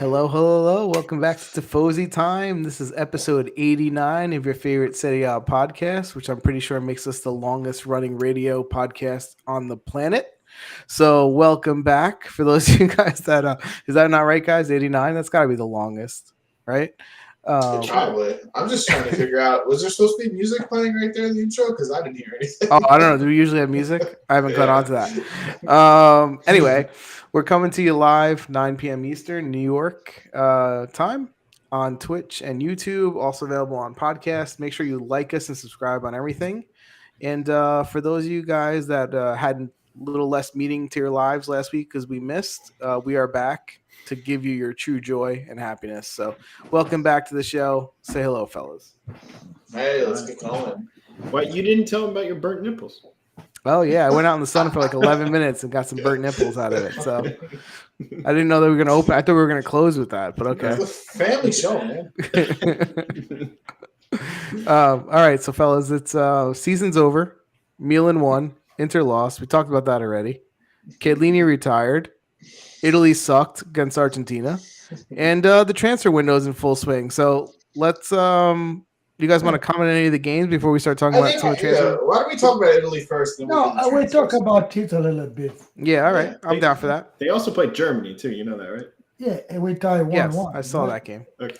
Hello, hello, hello. Welcome back to Tifosi Time. This is episode 89 of your favorite Serie A podcast, which I'm pretty sure makes us the longest running radio podcast on the planet. So, welcome back. For those of you guys is that not right, guys? 89? That's got to be the longest, right? Probably. I'm just trying to figure out, was there supposed to be music playing right there in the intro? Because I didn't hear anything. I don't know. Do we usually have music? I haven't caught on Yeah. to that. Anyway, we're coming to you live 9 p.m. Eastern, New York time on Twitch and YouTube. Also available on podcast. Make sure you like us and subscribe on everything. And for those of you guys that had a little less meaning to your lives last week because we missed, we are back to give you your true joy and happiness. So, welcome back to the show. Say hello, fellas. Hey, let's get going. What, you didn't tell them about your burnt nipples? Oh yeah, I went out in the sun for like 11 minutes and got some burnt nipples out of it. So I didn't know they were going to open. I thought we were going to close with that, but okay. It's a family show, man. All right, so fellas, it's season's over. Milan won. Inter lost. We talked about that already. Chiellini retired. Italy sucked against Argentina, and the transfer window is in full swing. So let's. You guys want to comment on any of the games before we start talking about some of the transfer? Why don't we talk about Italy first? Then No, we talk about it a little bit. Yeah, all right. I'm down for that. They also played Germany too. You know that, right? Yeah, and we tie 1-1. Yes, I saw that game. Okay.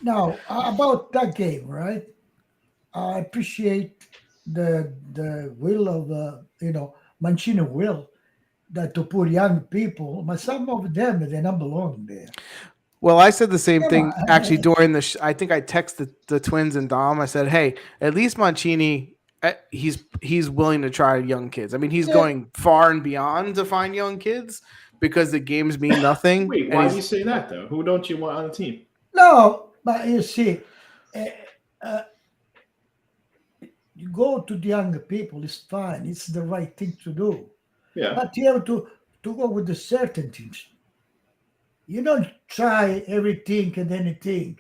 Now, about that game, right? I appreciate the will of Mancini will that to put young people, but some of them they don't belong there. Well, I said the same thing on. actually during the. I think I texted the twins and Dom. I said, "Hey, at least Mancini, he's willing to try young kids. I mean, he's going far and beyond to find young kids because the games mean nothing." Wait, why do you say that though? Who don't you want on the team? No, but you see, you go to the younger people. It's fine. It's the right thing to do. Yeah. But you have to go with the certain things. You don't try everything and anything.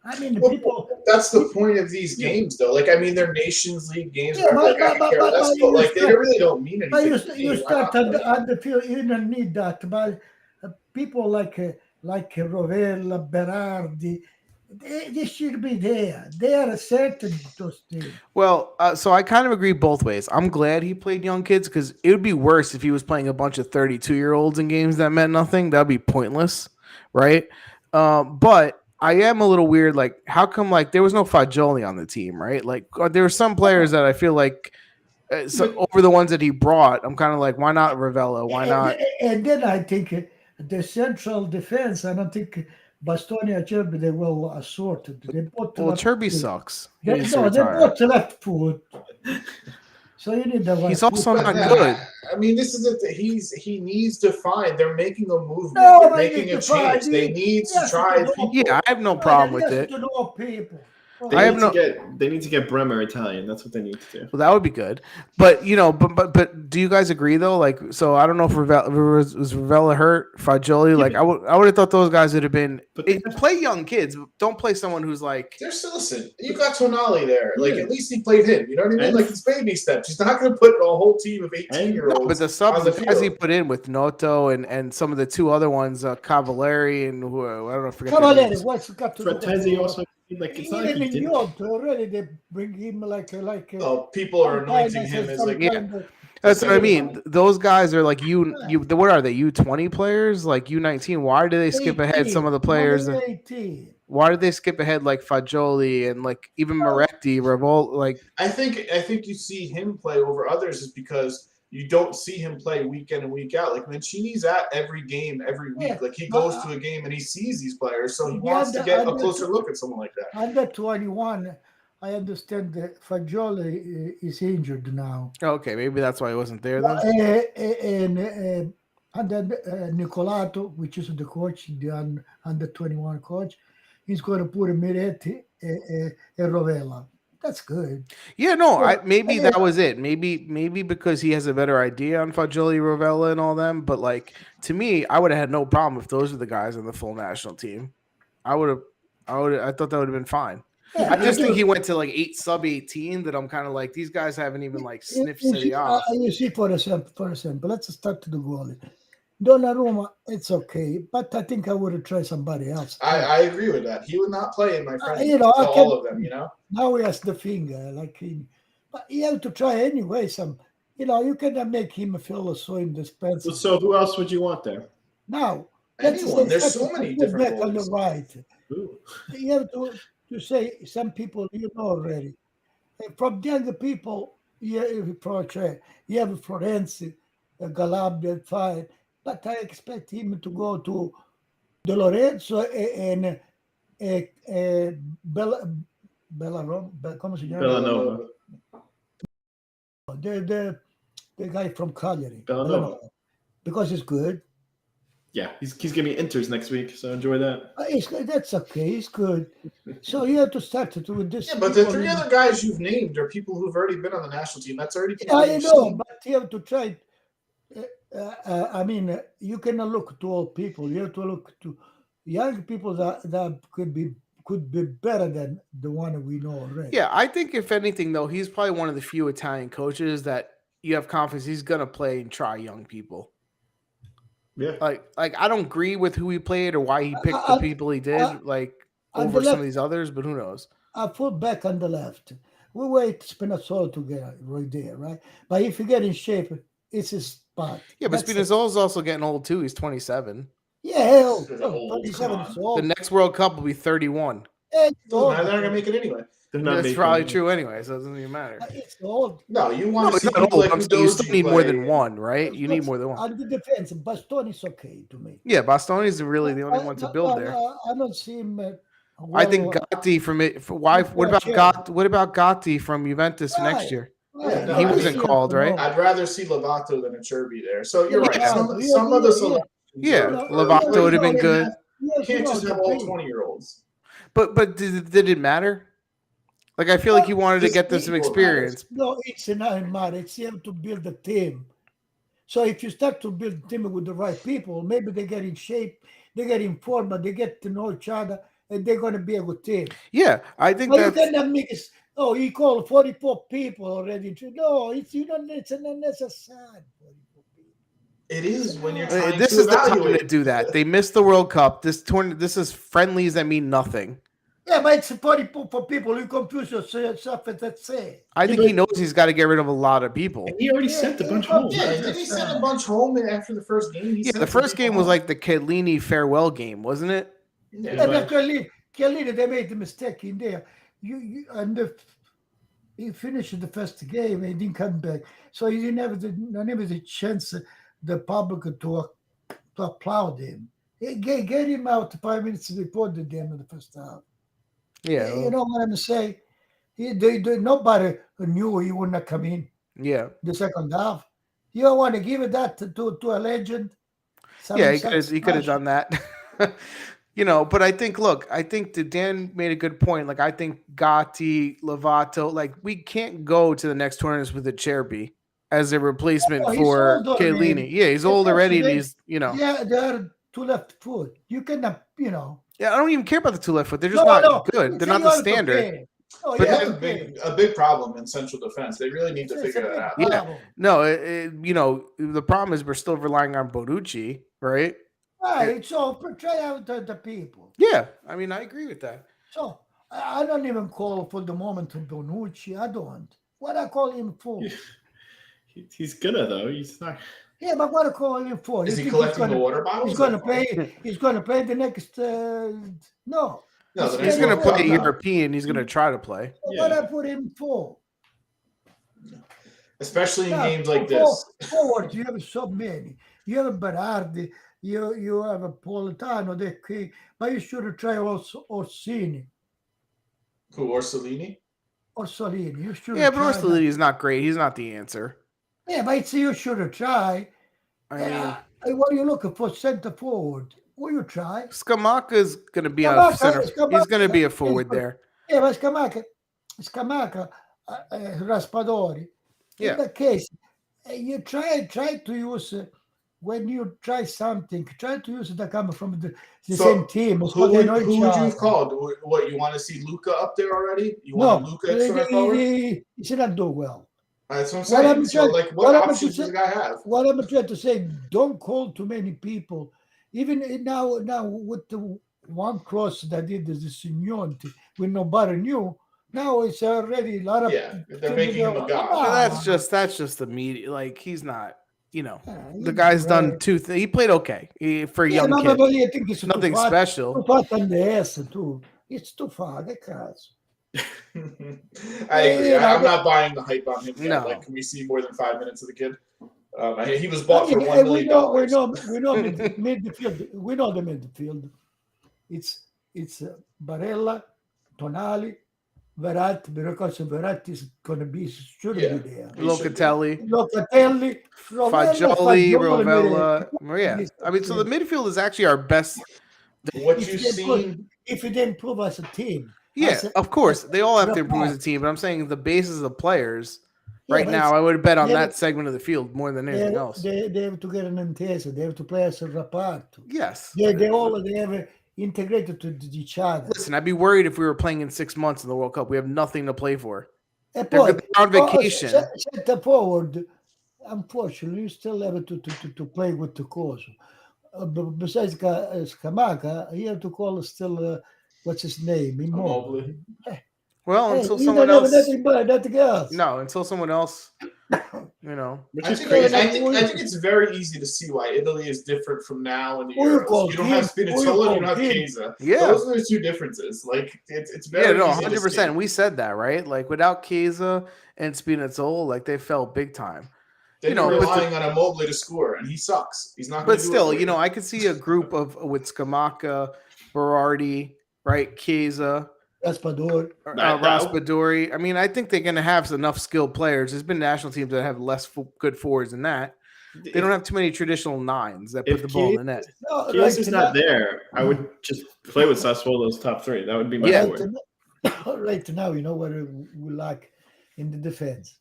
I mean, people. That's the point of these games, though. Like, I mean, they're Nations League games. Yeah, I care less, but like, they really don't mean anything. But you start at the field. You don't need that. But people like Rovella, Berardi, they should be there. They are certain those things. Well, so I kind of agree both ways. I'm glad he played young kids because it would be worse if he was playing a bunch of 32-year-olds in games that meant nothing. That'd be pointless, right? But I am a little weird. Like, how come like there was no Fagioli on the team, right? Like, there were some players that I feel like over the ones that he brought. I'm kind of like, why not Ravella? Why not? And then I think the central defense. I don't think Bastoni and Cherby, they will assort. They both Cherby sucks. They both left foot. So you need the right. He's also not good. I mean, this is it. He needs to find. They're making a movement. No, they're making a change. They need to try. Yeah, I have no problem with it. To know people. They need to get Bremer Italian. That's what they need to do. Well, that would be good. But but do you guys agree though? Like, so I don't know if was Ravella hurt, Fagioli. Like, I would have thought those guys would have been. Play young kids. Don't play someone who's like. They're still listen. You got Tonali there. Like, at least he played him. You know what I mean? Like, it's baby steps. He's not going to put a whole team of 18-year-olds. But the subs, the guys he put in with Noto and some of the two other ones, Cavallari and who I don't know. Cavallari, what's got to Fratesi also. Like, it's not like in Europe already, they bring him like. Oh, people are anointing him as like. Yeah. That's what I mean. Those guys are like what are they? U20 players, like U19. Why do they skip ahead some of the players? Why did they skip ahead like Fagioli and like even Moretti, Revolt? Like I think you see him play over others is because you don't see him play week in and week out. Like Mancini's at every game every week. Yeah, like he goes to a game and he sees these players, so he wants to get a closer look at someone like that. Under 21, I understand that Fagioli is injured now. Okay, maybe that's why he wasn't there then. And then Nicolato, which is the coach, the under 21 coach, he's going to put Miretti and Rovella. That's good. Yeah, no, maybe that was it. Maybe because he has a better idea on Fagioli, Rovella, and all them. But like to me, I would have had no problem if those were the guys on the full national team. I thought that would have been fine. Yeah, I just think he went to like 8 sub-18 that I'm kind of like these guys haven't even like sniffed Serie A. You see, for example, let's start to the goalie. Donnarumma, it's okay, but I think I would have tried somebody else. I agree with that. He would not play in my friend. You know, I all can- of them. You know. Now he has the finger, but you have to try anyway. You cannot make him feel so indispensable. So who else would you want there? Now, Anyone. There's so many different back on the goalies. right. Ooh. You have to say some people you know already. From the younger people, you have Florenzi, Galabia, fine. But I expect him to go to De Lorenzo and come si chiama? Villanova. The guy from Cagliari. Villanova. Because it's good. Yeah, he's gonna be Inters next week, so enjoy that. That's okay. It's good. So you have to start it with this. Yeah, but the three other guys you've named are people who've already been on the national team. That's already people I you've know, seen. but you have to try. You cannot look to old people. You have to look to young people that could be better than the one we know already. Yeah, I think if anything though, he's probably one of the few Italian coaches that you have confidence he's gonna play and try young people. Yeah. Like I don't agree with who he played or why he picked the people he did, over some of these others, but who knows? I pull back on the left. We wait Spinazzola to get right there, right? But if you get in shape, it's his spot. Yeah, but Spinazzola's also getting old too. He's 27. Yeah, Old, 27 is come old. The next World Cup will be 31. It's Doesn't matter. old. They're not gonna make it anyway. They're not That's making probably it. true anyway, so it doesn't even matter. It's old. No, you No, want to it's see not people old. like I'm saying you still Udogie need more play. than one, right? You need more than one. On the defense, Bastoni's okay to me. Yeah, Bastoni's really the only one to build there. I don't see him. I think Gatti from it. Why? What about Gatti? What about Gatti from Juventus for next Right. year? Yeah, no, He I wasn't mean, called, right? I'd rather see Lovato than a Cherby there. So you're right. Yeah, Some of the selections. Yeah, are- Lovato would have been you good. can't just have all 20-year-olds. But did it matter? Like I feel like he wanted to This get them some people experience. No, it's not matter. It's you have to build a team. So if you start to build a team with the right people, maybe they get in shape, they get in form, but they get to know each other, and they're going to be a good team. Yeah, I think But you that's cannot mix. Oh, he called 44 people already. No, it's It's an unnecessary. It is when you're trying this to is the time evaluate. to do that. They missed the World Cup. This tournament. This is friendlies that mean nothing. Yeah, but it's 44 for people. You confuse yourself with that say. I think he knows he's got to get rid of a lot of people. And he already sent a bunch home. Yeah, did he send a bunch home after the first game? He Yeah, sent the some first people game was home. like the Chiellini farewell game, wasn't it? Yeah. Yeah, but Chiellini, they made a mistake in there. He finished the first game and he didn't come back. So he didn't have the chance, the public to applaud him. Get him out 5 minutes before the game of the first half. Yeah. You know what I'm saying? Nobody knew he would not come in Yeah. the second half. You don't want to give it that to a legend. Yeah, he could have done that. But I think, that Dan made a good point. Like, I think Gatti, Lovato, like, we can't go to the next tournaments with a Cherby as a replacement he's for old already. Chiellini. Yeah, he's old already, and he's, Yeah, there are two left foot. You cannot, Yeah, I don't even care about the two left foot. They're just not good. They're not the standard. Oh, They yeah, have a big problem in central defense. They really need to figure that out. Yeah. No, the problem is we're still relying on Bonucci, right? Right. So try out the people. Yeah, I mean, I agree with that. So I don't even call for the moment to Bonucci. I don't. What I call him for? He's gonna though. He's not. Yeah, but what I call him for? Is he collecting the water bottles? He's going to play. He's going to play the next. No. No, the He's next going to World play Cup. European. He's going to try to play. So what I put him for? Especially in games like for this. Forward, you have so many. You have Berardi. You have a Politano. But you should try also Orsini Who, Orsolini? or Solini. You should. Yeah, but Orsolini is not great. He's not the answer. Yeah, but you should try. I mean, What are you looking for? Center forward. Will you try? Scamacca is going to be Scamacca, a center. Scamacca. He's going to be a forward there. Yeah, but Scamacca, Raspadori. Yeah. In that case, you try to use when you try something, try to use the coming from the So, same team. Who would you have called? What, you want to see Luca up there already? You want Luca at center forward? He should not do well. That's what I'm What saying. I'm So, trying, like, what what I'm options to does say, the guy have? what I'm trying to say, don't call too many people. Even now with the one cross that did the Signor when nobody knew. Now it's already a lot of Yeah, they're people making go, him a come god. But on. that's just the media. Like he's not. The He's guy's done great. two. He played okay for a Yeah, young no, kid. but I think it's Nothing special. too far on the ass too. It's too far, the cars. I agree. You know, I'm not buying the hype on him yet. No. Like, can we see more than 5 minutes of the kid? He was I bought for mean, $1 we million. know midfield. We know the midfield. It's Barella, Tonali, Verratti, because Verratti is going to be should Yeah. be there. He should be. Locatelli, Locatelli, Fagioli, Rovella, Rovella. Yeah, I mean, so the midfield is actually our best. What if you've they improve, seen, if they improve as a team, Yeah, of course, they all have to improve as a Rapat. team. But I'm saying the basis of players Yeah, right but now, I would bet on they that segment of the field more than anything else. they have to get an intesa. They have to play as a reparto. Yes. They have integrated to each other. Listen, I'd be worried if we were playing in 6 months in the World Cup. We have nothing to play for. E They're poi, on vacation. Center forward, unfortunately, you still have to play with the course. Besides Scamaca, you have to call still, what's his name? Immobile. Mobley. Well, Hey, until he someone don't have else. nothing but nothing else. No, until someone else. Which I is think, crazy. I think it's very easy to see why Italy is different from now in the Who you Euros. call You don't have him? Who you Spinazzola, call you don't have him? Chiesa. Yeah. Those are the two differences. Like, it's Yeah, very no, easy to 100%. see. We said that, right? Like without Chiesa and Spinazzola, like they fell big time. Then You know, you're but relying on Immobile to score, and he sucks. He's not going But to do still, it for I could see a group of with Scamacca, Berardi, right, Chiesa, Raspador. Raspadori. I mean, I think they're going to have enough skilled players. There's been national teams that have less good forwards than that. They don't have too many traditional nines that put the ball in the net. No, Chiesa's now- not there. I would just play with Sassuolo's top three. That would be my Yeah. forward. Right now, you know what we lack in the defense.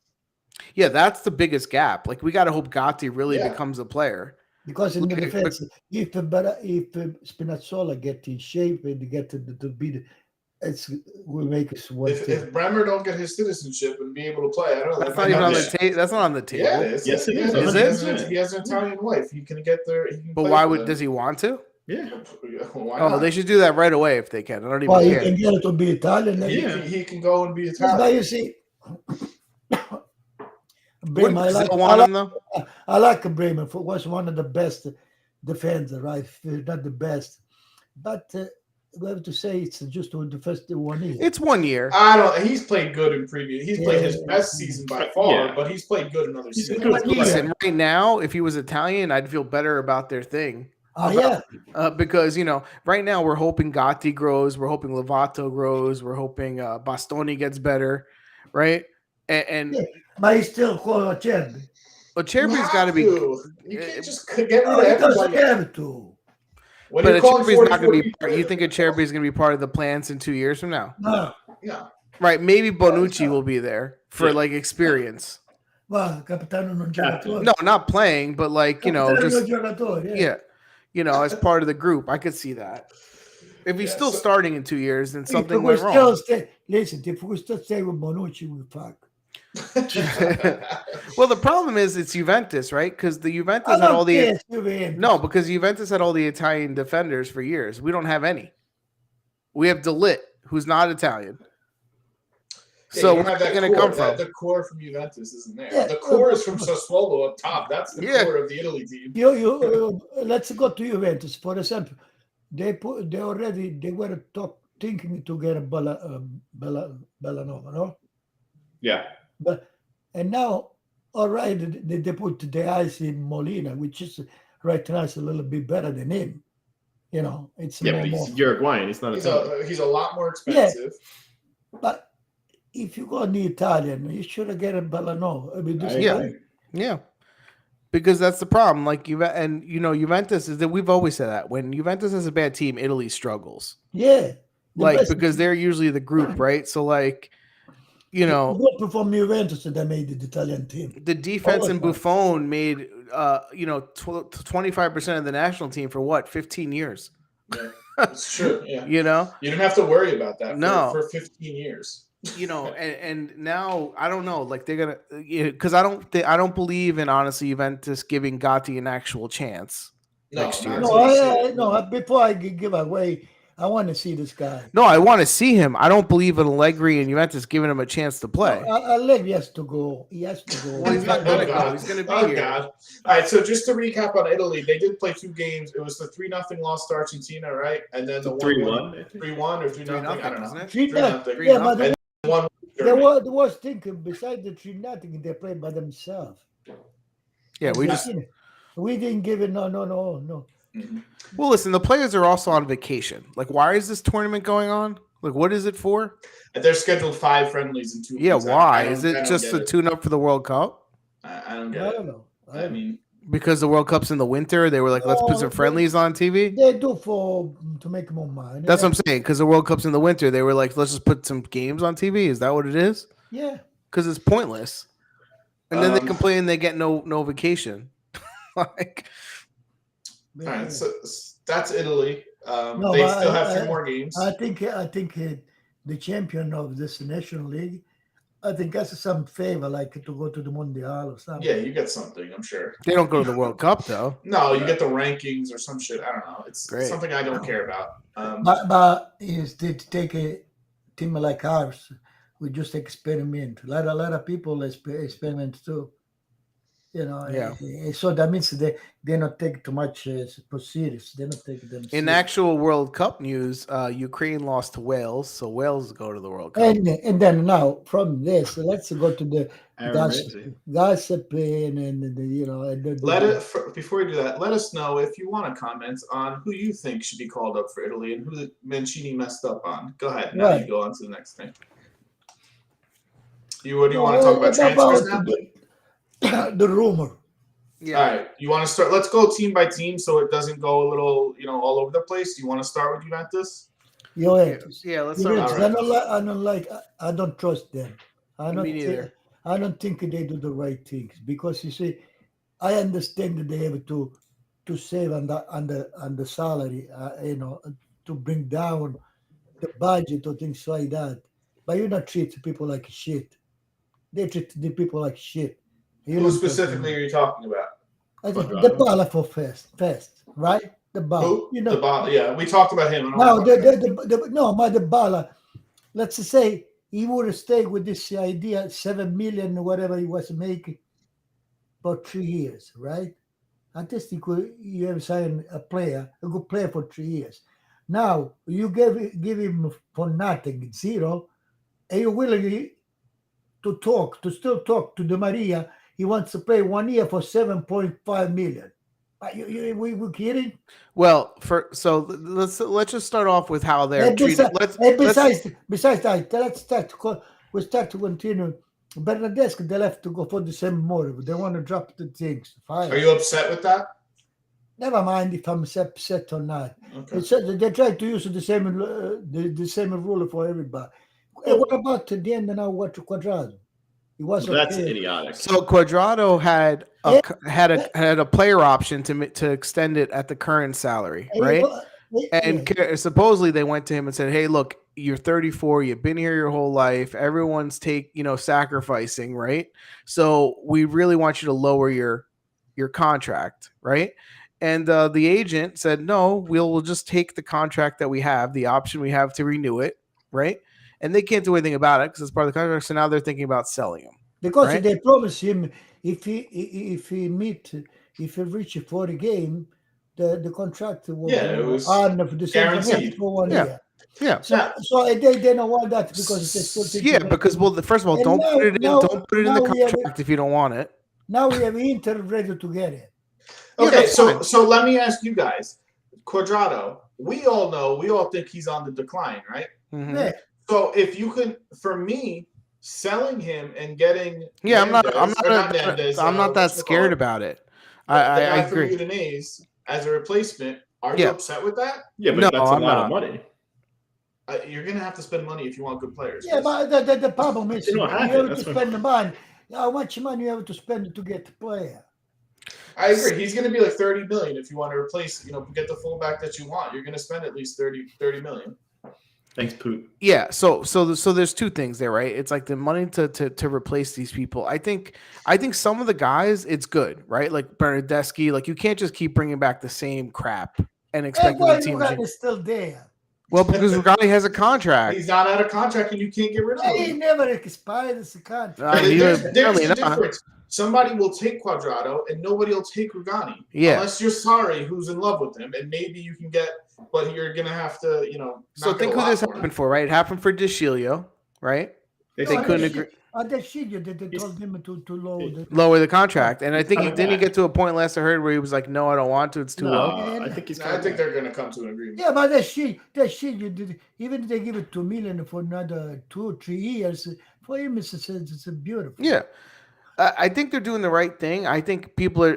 Yeah, that's the biggest gap. Like we got to hope Gatti really Yeah. becomes a player. Because in the Look, defense, if Spinazzola get in shape and get to be, it's will make us one If thing. Bremer don't get his citizenship and be able to play, I don't know. That's that not might even on not the be- table. That's not on the table. Yeah, it is. Yes, it Yeah, is. Is He has an Italian wife. He can get there. He can But play why for would them. does he want to? Yeah. Why Oh, not? they should do that right away if they can. I don't even Well, you care. can get it to be Italian. He can go and be That's why Italian. you see. Wouldn't Bremer, Brazil want him though? I like Bremer. Was one of the best defender, right? Not the best, but we have to say it's just the first 1 year. It's 1 year. I don't. He's played good in previous. He's played his Yeah. best season by far, Yeah. but he's played good in other He's seasons. good. One year. Listen, right now, if he was Italian, I'd feel better about their thing. Yeah, Because right now we're hoping Gatti grows, we're hoping Lovato grows, we're hoping Bastoni gets better, right? And Yeah. But he's still called a champion. Acerbi's got to be. You can't just get rid No, of he doesn't everybody. have to. When But you're calling Acerbi's 40, not going to be. 40, You think Acerbi's going to be part of the plans in 2 years from now? No, Yeah. Right? Maybe Bonucci will be there for Yeah. like experience. ma capitano non giocatore. No, not playing, but like Capitano just non giocatore. yeah, as part of the group. I could see that. If he's Yeah, still so- starting in 2 years, then If something we went still wrong. listen, if we still stay with Bonucci, we fuck. Well, the problem is it's Juventus, right? Because the Juventus I had all don't the care, Juventus. no, because Juventus had all the Italian defenders for years. We don't have any. We have De Ligt, who's not Italian. Yeah, So you don't where's have it that going to core. come from? The core from Juventus isn't there. Yeah, The core is from Sassuolo up top. That's the Yeah. core of the Italy team. Let's go to Juventus for example. They were thinking to get a Bellanova, no? Yeah. But and now, all right, they put the eyes in Molina, which is right now is a little bit better than him. It's Yeah, more. but he's Uruguayan. He's not Italian. He's a lot more expensive. But if you go on the Italian, you should have get a Bellanova. I mean, this Yeah. guy- Yeah. Because that's the problem. Like Juventus is that we've always said that when Juventus has a bad team, Italy struggles. yeah. The Like best- because they're usually the group, right? So like, Good perform Juventus that made the Italian team. the defense Oh, in Buffon made 25% of the national team for what 15 years. Yeah, it's true. Yeah. You know, You didn't have to worry about that No. for 15 years. and now I don't know. Like they're gonna, because I don't believe in honestly Juventus giving Gotti an actual chance No, next not year. until you see it. No. Before I give away, I want to see this guy. No, I want to see him. I don't believe in Allegri and Juventus giving him a chance to No, play. Allegri has to go. He has to go. Well, he's not Oh, gonna go. God. He's gonna be Oh, here. God. All right, so just to recap on Italy, they did play 2 games. It was the 3-0 loss to Argentina, right? And then the 3-1. 3-1 or 3-0. I don't isn't know. it? 3-0. 3-0. Yeah, but And one the worst thing besides the 3-0, they played by themselves. Yeah, we didn't give it. No. Mhm. Well, listen, the players are also on vacation. Like, why is this tournament going on? Like, what is it for? And they're scheduled 5 friendlies in 2 Yeah, weeks. why? I don't- Is I it don't just get to it. tune up for the World Cup? I don't I get don't it. know. I mean, Because the World Cup's in the winter, they were like, let's put No, some friendlies on TV. They do to make more money. That's what I'm saying. Because the World Cup's in the winter, they were like, let's just put some games on TV. Is that what it is? Yeah. Because it's pointless. And then they complain they get no vacation. Like, all right, so that's Italy. No, They but still have 3 more games. I think the champion of this National League, I think that's some favor, like to go to the Mundial or something. Yeah, you get something, I'm sure. they don't go to the World Cup, though. No, you get the rankings or some shit. I don't know. It's Great. something I don't care about. But is to take a team like ours, we just experiment. A lot of people experiment too. Yeah. So that means they not take too much serious. They not take them. In serious. actual World Cup news, Ukraine lost to Wales, so Wales go to the World Cup. And then now from this, let's go to the Aaron gossiping and Before you do that, let us know if you want to comment on who you think should be called up for Italy and who Mancini messed up on. Go ahead. Now you go on to the next thing. What do you want to talk about transfers now? The rumor. Yeah. All right. You want to start? Let's go team by team so it doesn't go a little, all over the place. Do you want to start with Juventus? Juventus. Yeah, let's Juventus. start. I don't trust them. Me neither. I don't think they do the right things because you see, I understand that they have to save on the salary, to bring down the budget or things like that. But you not treat people like shit. They treat the people like shit. Who specifically are you talking about? I think the Dybala for first, right? The Dybala. Who? Dybala. Yeah, we talked about him. No, my Dybala. Let's say he would have stayed with this idea, 7 million, whatever he was making, for 3 years, right? At least you have signed a good player for 3 years. Now you give him for nothing, 0, and you're willing to still talk to Di Maria. He wants to play 1 year for 7.5 million. We kidding? Well, let's just start off with how they're treated. Besides that, we start to continue. Bernardeschi, they have to go for the same motive. They want to drop the things. Fine. Are you upset with that? Never mind if I'm upset or not. Okay. They try to use the same rule for everybody. And what about the end now? What Quadrado? That's idiotic. So Quadrado had a player option to extend it at the current salary, right? And supposedly they went to him and said, "Hey, look, you're 34. You've been here your whole life. Everyone's sacrificing, right? So we really want you to lower your contract, right?" And the agent said, "No, we'll just take the contract that we have, the option we have to renew it, right?" And they can't do anything about it because it's part of the contract. So now they're thinking about selling him. Because they promised him if he reach 40 game, the contract will on the guaranteed for 1 year. Yeah. So they don't want that because they still think because first of all, don't put it in the contract if you don't want it. Now we have Inter ready to get it. Okay, so let me ask you guys, Quadrado. We all think he's on the decline, right? Mm-hmm. Yeah. So if you could, for me, selling him and getting I'm not that scared about it. I agree. For Udinese as a replacement, are you upset with that? Yeah, but that's a lot of money. You're gonna have to spend money if you want good players. Yeah, but the problem is you have to spend the money. How much money you have to spend to get the player? I agree. He's going to be like 30 million if you want to replace, get the fullback that you want. You're going to spend at least 30 million. Thanks, Poot. Yeah, so there's two things there, right? It's like the money to replace these people. I think some of the guys, it's good, right? Like Bernardeschi, like you can't just keep bringing back the same crap and And expecting why the team. Lugano is still there? Well, because Rugani has a contract. He's not out of contract, and you can't get rid of He him. never expires the contract. There's apparently a not. difference. Somebody will take Quadrado, and nobody will take Rugani. Yeah. Unless you're sorry who's in love with him, and maybe you can get, but you're gonna have to, So think who this happened for, right? It happened for Descilio, right? They couldn't agree. They told him to Lower the contract, and I think he didn't get to a point last I heard where he was like, "No, I don't want to. It's too low." I think he's. I think they're gonna come to an agreement. Yeah, but that shit, even if they give it $2 million for another 2 or 3 years, for him it's beautiful. Yeah. I think they're doing the right thing. I think people are.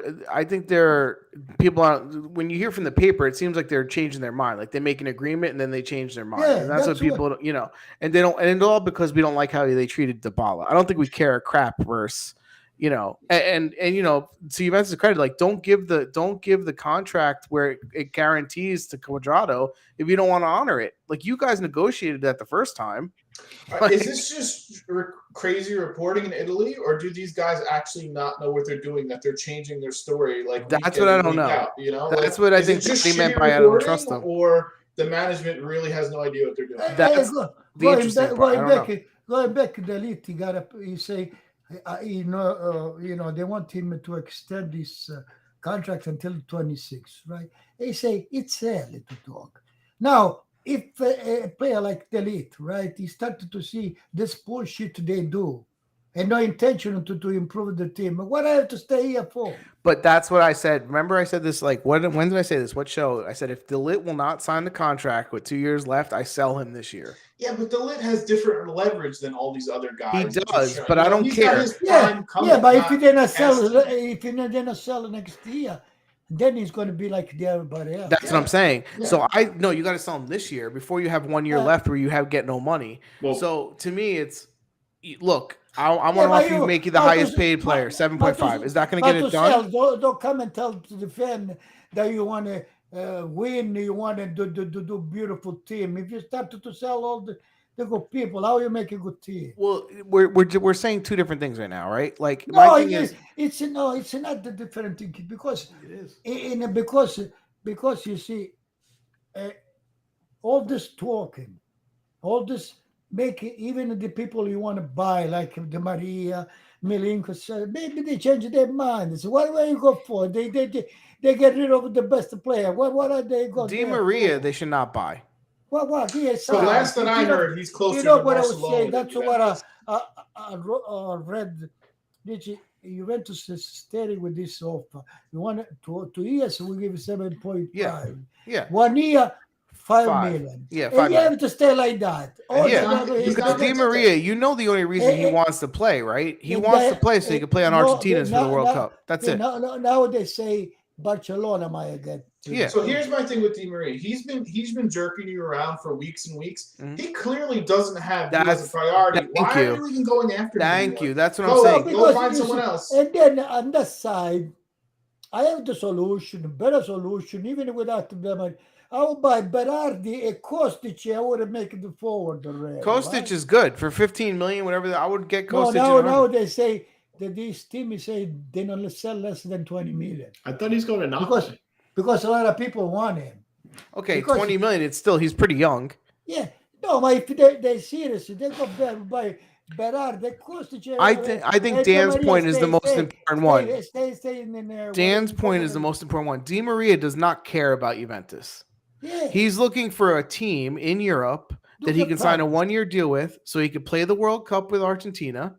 When you hear from the paper, it seems like they're changing their mind. Like they make an agreement and then they change their mind. Yeah, and that's what people, and they don't. And it's all because we don't like how they treated Dybala. I don't think we care a crap worse, and to Juventus' credit, like don't give the contract where it guarantees to Cuadrado if you don't want to honor it. Like you guys negotiated that the first time. Is this just crazy reporting in Italy, or do these guys actually not know what they're doing? That they're changing their story? Like that's what I don't know. Out, that's what I think he meant by I don't trust them. Or the management really has no idea what they're doing. That's the interesting part. Going back to the elite, he say, they want him to extend his contract until 26, right? They say it's early to talk now. If a player like Delete, right, he started to see this bullshit they do and no intention to improve the team, what I have to stay here for? But that's what I said. Remember I said this, like, when did I say this? What show? I said, if Delete will not sign the contract with 2 years left, I sell him this year. Yeah, but Delete has different leverage than all these other guys. He does, but I don't care. But if he didn't sell next year, then he's going to be like everybody else. That's what I'm saying. Yeah. So you got to sell him this year before you have 1 year left where you get no money. Well, so to me, it's look. I want to offer you make you the highest paid player, 7.5. Is that going to get it done? Don't come and tell the fan that you want to win. You want to do beautiful team. If you start to sell all the good people, how you make a good team? Well, we're saying two different things right now, right? Like it's not the different thing because it is because you see all this talking, all this making even the people you want to buy like the Maria Milinko, maybe they change their minds. What are you go for? They get rid of the best player. What are they going? Di Maria, they should not buy. What? Yes. So last that I heard, he's closer. You know to what Barcelona. I was saying? That's what I read. Juventus is staring with this offer. You want 2 years? We give 7.5. Yeah. 1 year, 5 million. Yeah, 5 million. You have to stay like that. Because Di Maria, the only reason he wants to play, right? He wants to play so he can play on Argentina for the World Cup. That's it. Now they say Barcelona might get. Yeah. So here's my thing with Di Maria. He's been jerking you around for weeks and weeks. Mm-hmm. He clearly doesn't have that as a priority. Why are you even going after him? Thank you. That's what I'm saying. Go find someone else. And then on that side, I have the solution, better solution, even without them. I would buy Berardi and Kostic. I would make the forward. Kostic is good for 15 million, whatever. I would get Kostic. Now they say that these teams say they don't sell less than 20 million. I thought he's going to Napoli. Because a lot of people want him. Okay, 20 million. It's still he's pretty young. Yeah, no, but if they're serious, they go by Berardi, Kostic. I think Dan's point is the most important one. Stay in there. Dan's point is the most important one. Di Maria does not care about Juventus. Yeah. He's looking for a team in Europe that he can sign a 1 year deal with so he can play the World Cup with Argentina.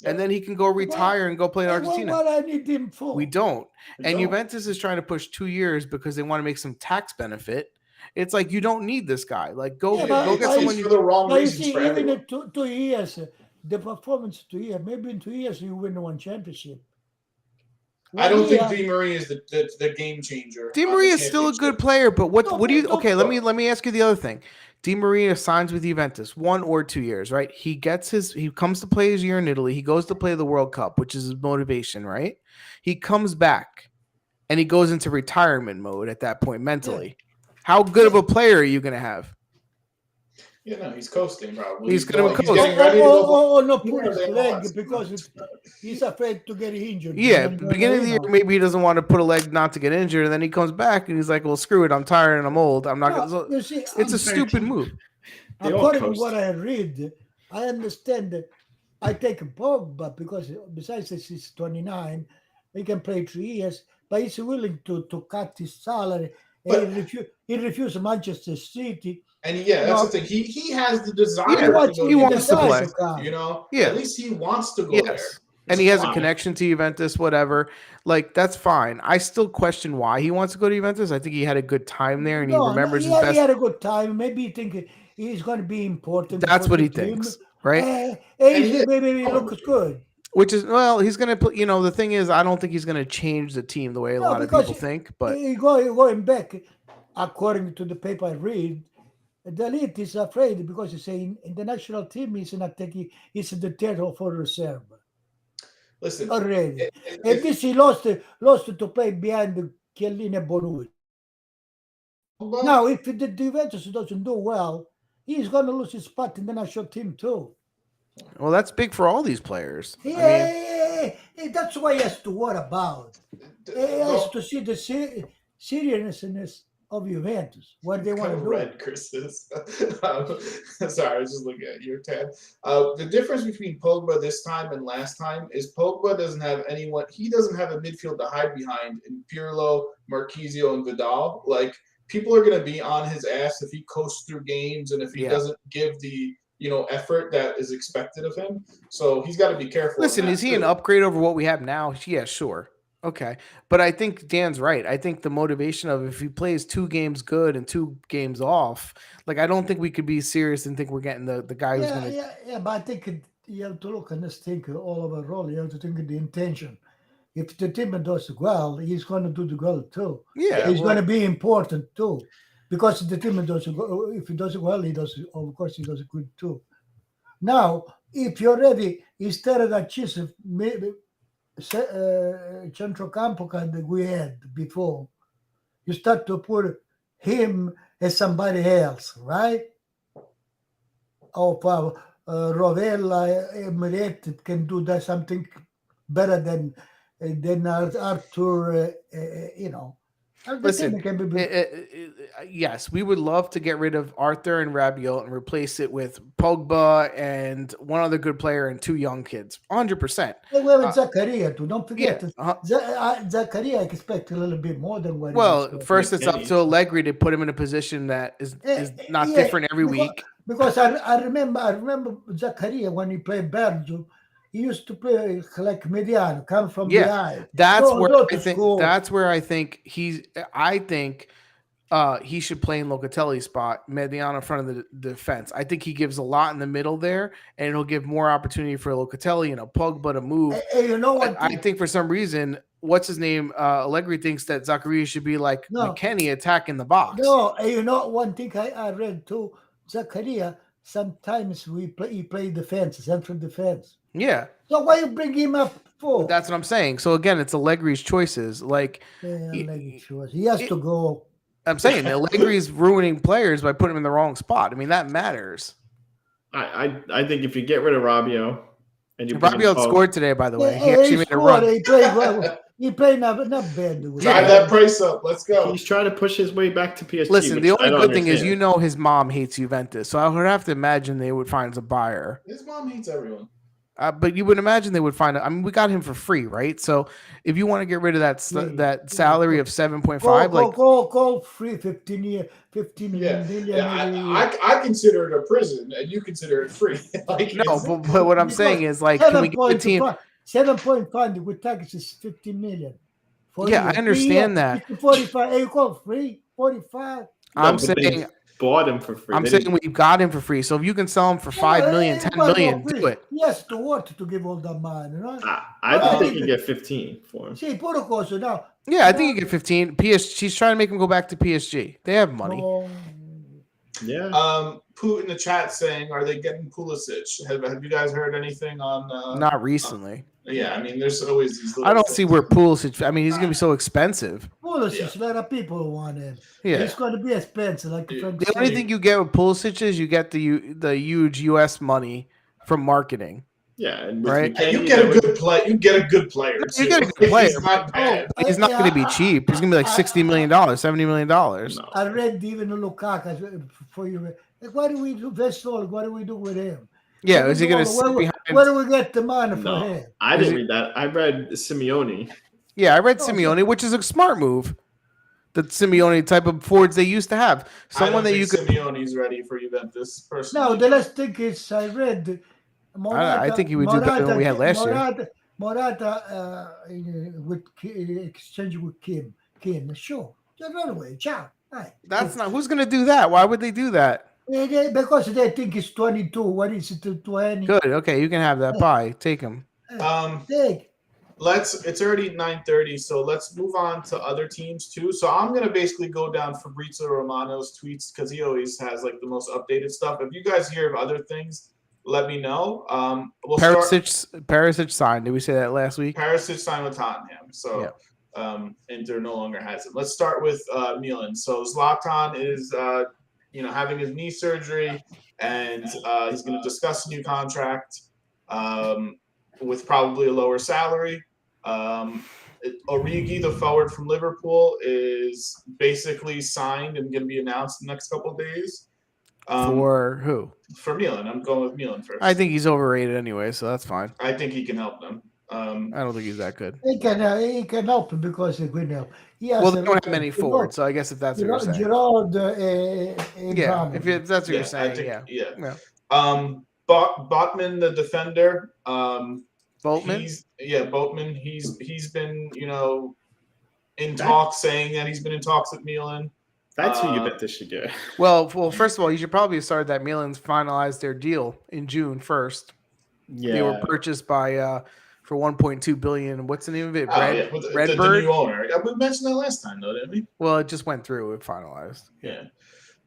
And then he can go retire and go play in Argentina. What I need him for? We don't. Juventus is trying to push 2 years because they want to make some tax benefit. It's like you don't need this guy. Like go get someone for the wrong reasons. For even in 2 years, the performance 2 years, maybe in 2 years you win 1 championship. I don't think Di Maria is the game changer. Di Maria is still a good player, but what do you? Okay, let me ask you the other thing. Di Maria signs with Juventus 1 or 2 years, right? He comes to play his year in Italy. He goes to play the World Cup, which is his motivation, right? He comes back and he goes into retirement mode at that point mentally. Yeah. How good of a player are you going to have? Yeah, no, he's coasting probably. He's gonna He's coast. getting ready to go. No, put his leg because he's afraid to get injured. Yeah, beginning of the year, maybe he doesn't want to put a leg not to get injured, and then he comes back and he's like, "Well, screw it, I'm tired and I'm old. I'm not gonna." So You see, it's a stupid move. According to what I read, I understand that I take Pogba because besides that he's 29, he can play 3 years, but he's willing to cut his salary. But he refused Manchester City. And that's the thing. He has the desire. He wants to play. At least he wants to go there. And he has a connection to Juventus, whatever. Like, that's fine. I still question why he wants to go to Juventus. I think he had a good time there, and he remembers his best. He had a good time. Maybe he think he's going to be important. That's what he thinks, right? Maybe he looks good. Which is, well, he's going to, the thing is, I don't think he's going to change the team the way a lot of people think. But going back, according to the paper I read, the elite is afraid because he's saying in the national team he's not taking, he's the title for reserve. Listen, already. And this he lost to play behind Chiellini and Bonucci. Now, if the Juventus doesn't do well, he's going to lose his spot in the national team too. Well, that's big for all these players. Yeah, that's why he has to worry about. He has to see the seriousness of Juventus, what they want to do. Red, Chris is. Sorry, I was just looking at your tab. The difference between Pogba this time and last time is Pogba doesn't have anyone. He doesn't have a midfield to hide behind in Pirlo, Marquisio, and Vidal. Like, people are going to be on his ass if he coasts through games and if he doesn't give the effort that is expected of him. So he's got to be careful. Listen, is he an upgrade over what we have now? Yeah, sure. Okay. But I think Dan's right. I think the motivation of if he plays 2 games good and 2 games off, like, I don't think we could be serious and think we're getting the guy who's going to. Yeah, but I think you have to look and just think all overall. You have to think of the intention. If the team does well, he's going to do the goal too. Yeah. He's going to be important too. Because if the team does well, if he does well, of course, he does good too. Now, if you're ready, instead of that Chisel, maybe centrocampo that we had before, you start to put him as somebody else, right? Or Rovella, Emirates can do that something better than Arthur, Listen, yes, we would love to get rid of Arthur and Rabiot and replace it with Pogba and one other good player and 2 young kids. 100%. Well, Zakaria too. Don't forget. Zakaria expect a little bit more than what. Well, first it's up to Allegri to put him in a position that is not different every week. Because I remember Zakaria when he played Belgium. He used to play like Mediano, come from behind. That's where I think he should play in Locatelli's spot, Mediano in front of the defense. I think he gives a lot in the middle there, and it'll give more opportunity for Locatelli and a Pogba to move. Hey, you know what? I think for some reason, what's his name? Allegri thinks that Zakaria should be like McKennie attacking the box. No, you know one thing I read too. Zakaria sometimes he play defense, central defense. Yeah. So why you bring him up for? That's what I'm saying. So again, it's Allegri's choices. Like he has to go. I'm saying Allegri's ruining players by putting him in the wrong spot. I mean, that matters. I think if you get rid of Rabiot and you Rabiot scored today, by the way. He actually made a run. He played well. He played not bad. Drive that price up. Let's go. He's trying to push his way back to PSG. Listen, the only good thing is his mom hates Juventus, so I would have to imagine they would find a buyer. His mom hates everyone. But you would imagine they would find it. I mean, we got him for free, right? So if you want to get rid of that salary of 7.5, call free 15 million. I consider it a prison, and you consider it free. But what I'm saying is, like, can we get the team 7.5 with taxes 15 million? I understand that. 45. You call free 45. I'm saying. Bought him for free. I'm saying we got him for free. So if you can sell him for 5 million, 10 million, do it. He has to work to give all that money, right? I think you get 15 for him. See, Portocoso now. Yeah, I think you get 15. She's trying to make him go back to PSG. They have money. Yeah. Pooh in the chat saying, are they getting Pulisic? Have you guys heard anything on? Not recently. Yeah, I mean, there's always these. I don't see where Pulisic. I mean, he's going to be so expensive. Pulisic, a lot of people want him. Yeah. It's going to be expensive, like Frank The only said. thing you get with Pulisic is you get the huge U.S. money from marketing. Yeah, and with Right? And McKennie, you get a good play. You get a good player No, too. you get a good player, He's not bad. But he's not going to be cheap. He's going to be like $60 million, $70 million. no. I read even Lukaku for you. Like, what do we do? Vestol, what do we do with him? Yeah, is he going to sit where, behind? where do we get the money for No, him? I Is didn't it- read that. I read Simeone. Yeah, I read Oh, Simeone, which is a smart move. The Simeone type of forwards they used to have. Someone that you could. Simeone's ready for Juventus. Personally, No, the last thing is I read Morata. I think he would do better than we had last year. Morata with exchange with Kim. Sure. Just run away. Ciao. Hi. That's not who's going to do that. Why would they do that? Because they think it's 22. What is it? 20? Good. Okay, you can have that. Bye. Take him. Take. It's already 9:30, so let's move on to other teams too. So I'm gonna basically go down Fabrizio Romano's tweets because he always has like the most updated stuff. If you guys hear of other things, let me know. We'll Perisic signed. Did we say that last week? Perisic signed with Tottenham, so Inter no longer has him. Let's start with Milan. So Zlatan is having his knee surgery, and he's going to discuss a new contract with probably a lower salary. Origi, the forward from Liverpool, is basically signed and going to be announced in the next couple of days. For who? For Milan. I'm going with Milan first. I think he's overrated anyway, so that's fine. I think he can help them. I don't think he's that good. He can help him because he can help. Well, they don't have many forwards, so I guess if that's what you're saying. Giroud, Yeah, if that's what you're saying, yeah. Botman, the defender. Boltman? Boltman. He's been, in talks, saying that he's been in talks with Milan. That's who Juventus should get. Well, first of all, you should probably start that Milan's finalized their deal in June 1st. Yeah, They were purchased by for 1.2 billion. What's the name of it? The Redbird. new owner. We mentioned that last time, though, didn't we? Well, it just went through. It finalized. Yeah.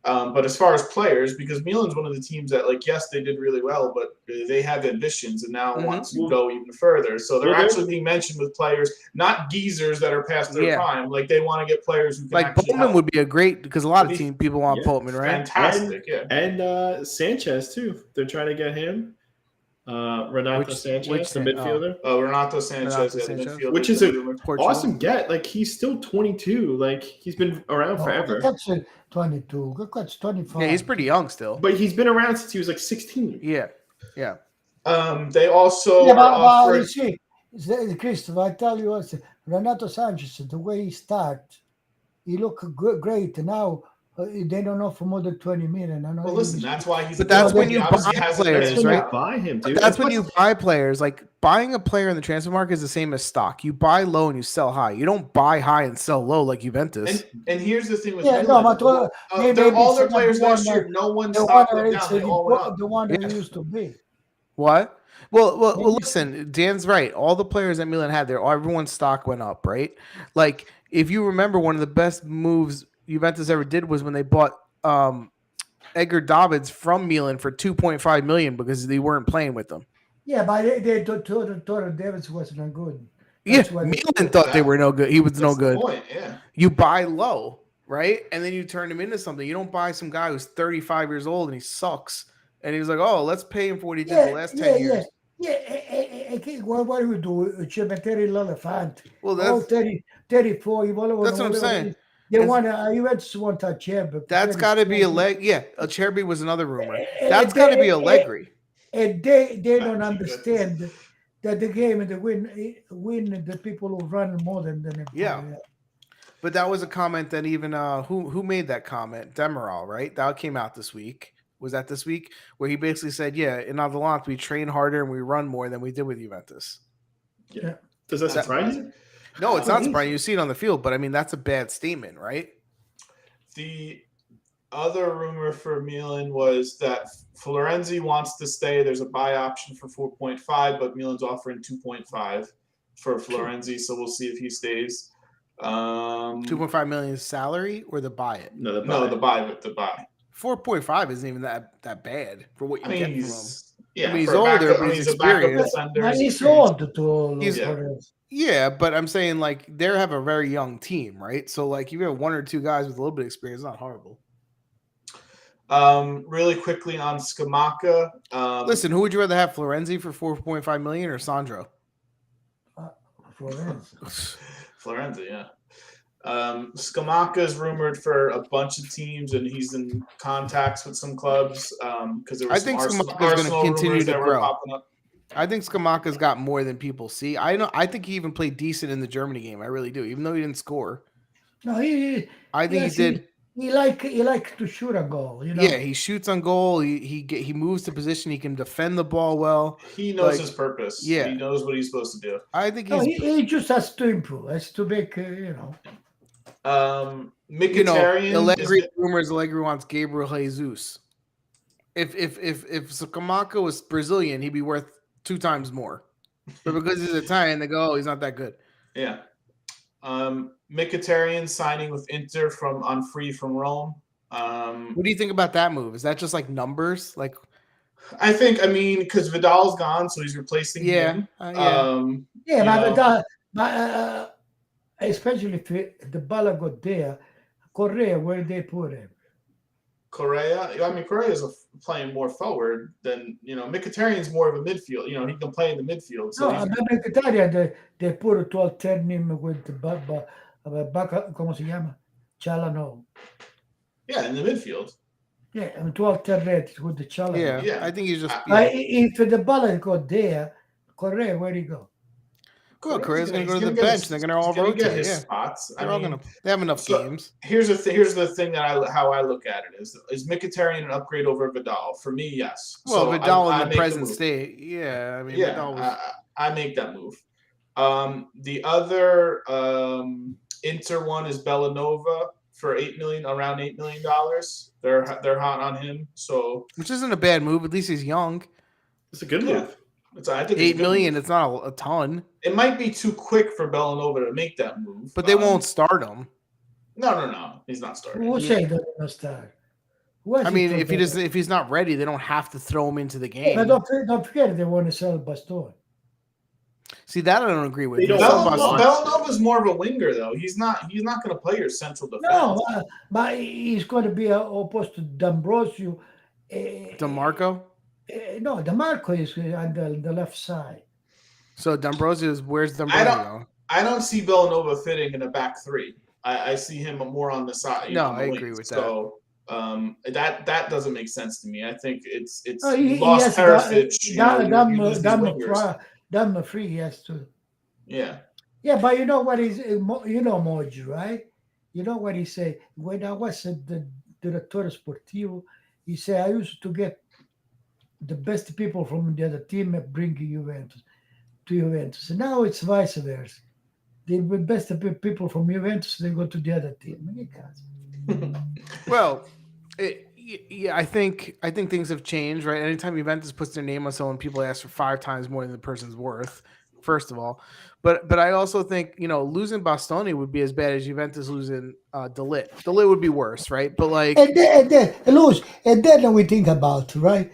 But as far as players, because Milan's one of the teams that, yes, they did really well, but they have ambitions and now want to go even further. So they're actually being mentioned with players, not geezers that are past their prime. Like, they want to get players who can actually Boltman help. would be a great, because a lot of people want Boltman, right? Fantastic, And Sanchez, too. They're trying to get him. Renato Sanchez, the midfielder. Renato Sanchez, the midfielder. Which is an awesome get. Like, he's still 22. Like, he's been around forever. That's 22. That's 25. Yeah, he's pretty young still. But he's been around since he was, 16. Yeah. They also are offering... You see, Christopher, I tell you what, Renato Sanchez, the way he starts, he look great. Now, they don't offer more than 20 million. Well, listen, that's why he's. But that's when you buy players, right? Buy him, dude. That's when you buy players. Like, buying a player in the transfer market is the same as stock. You buy low and you sell high. You don't buy high and sell low like Juventus. And here's the thing with all their players last year, no one stock went down. They all went up. The one that used to be. What? Well, listen, Dan's right. All the players that Milan had there, everyone's stock went up, right? Like, if you remember, one of the best moves Juventus ever did was when they bought Edgar Davids from Milan for 2.5 million because they weren't playing with them. Yeah, but they thought Davids wasn't good. Milan thought they were no good. He was no good. Point, yeah. You buy low, right? And then you turn him into something. You don't buy some guy who's 35 years old and he sucks. And he was like, oh, let's pay him for what he did the last 10 years. What do we do? Cemetery l'elefante. Well, that's 34. That's what I'm saying. They want Juventus want a Cherby. That's got to be a Cherby was another rumor. That's got to be Allegri. And they don't understand that the game and the win the people who run more than them. Yeah. But that was a comment that even who made that comment? Demiral, right? That came out this week. Was that this week? Where he basically said, in Atalanta we train harder and we run more than we did with Juventus. Yeah. Does that surprise you? No, it's not surprising. You see it on the field, but I mean, that's a bad statement, right? The other rumor for Milan was that Florenzi wants to stay. There's a buy option for 4.5, but Milan's offering 2.5 for Florenzi, so we'll see if he stays. 2.5 million salary or the buy it? No, the buy. 4.5 isn't even that bad for what you get from him. Yeah, he's older, but he's experienced. He's old too. Yeah, but I'm saying like they have a very young team, right? So like you have one or two guys with a little bit of experience, it's not horrible. Really quickly on Skamaka. Listen, who would you rather have, Florenzi for 4.5 million or Sandro? Florence. Florenzi, yeah. Skamaka is rumored for a bunch of teams, and he's in contacts with some clubs because there were I some think Arsenal Skamaka's going to rumors continue to that were grow. popping up. I think Skamaka's got more than people see. I think he even played decent in the Germany game. I really do, even though he didn't score. No, I think yes, he did. He like to shoot a goal. Yeah, he shoots on goal. He moves to position. He can defend the ball well. He knows his purpose. Yeah, he knows what he's supposed to do. I think he just has to improve. Has to make Mkhitaryan. Allegri wants Gabriel Jesus. If Skamaka was Brazilian, he'd be worth 2 times more. But because he's Italian, they go, oh, he's not that good. Yeah. Mkhitaryan signing with Inter on free from Rome. What do you think about that move? Is that just like numbers? Like, I mean, because Vidal's gone, so he's replacing him. But especially if Dybala got there, Correa, where they put him? Correa is playing more forward than Mkhitaryan's more of a midfield. He can play in the midfield. So Mkhitaryan they put to alternate him with Bacca, ¿cómo se llama? Chalano. Yeah, in the midfield. Yeah, and to alternate with the Chalano. Yeah, I think he's just. If the ball got there, Correa, where do you go? Well, Correa's going to go to the bench. They're going to all rotate. Get his spots. They have enough games. Here's the thing that how I look at it is Mkhitaryan an upgrade over Vidal? For me, yes. Well, so Vidal in the present state, yeah. I mean, Vidal I make that move. The other Inter one is Bellanova for around $8 million. They're hot on him, so which isn't a bad move. At least he's young. It's a good move. I think $8 million. It's not a ton. It might be too quick for Bellanova to make that move, but they won't start him. No, he's not starting. Who say they're gonna start? I mean, if he's not ready, they don't have to throw him into the game. But don't forget they want to sell Bastoni. See, that I don't agree with. Bellanova's more of a winger, though. He's not going to play your central defense. No, but he's going to be opposed to D'Ambrosio. DeMarco? No, DeMarco is on the left side. So where's D'Ambrosio? I don't see Bellanova fitting in a back three. I see him more on the side. No, I agree with that. So that doesn't make sense to me. I think it's lost heritage. Done free, he has to. Yeah. Yeah, but you know what Moji, right? You know what he said? When I was at the Direttore Sportivo, he said, I used to get the best people from the other team and bring Juventus to Juventus. And now it's vice versa. The best people from Juventus, they go to the other team. Well, I think things have changed, right? Anytime Juventus puts their name on someone, people ask for 5 times more than the person's worth, first of all. But I also think, losing Bastoni would be as bad as Juventus losing De Ligt. De Ligt would be worse, right? But and then we think about, right?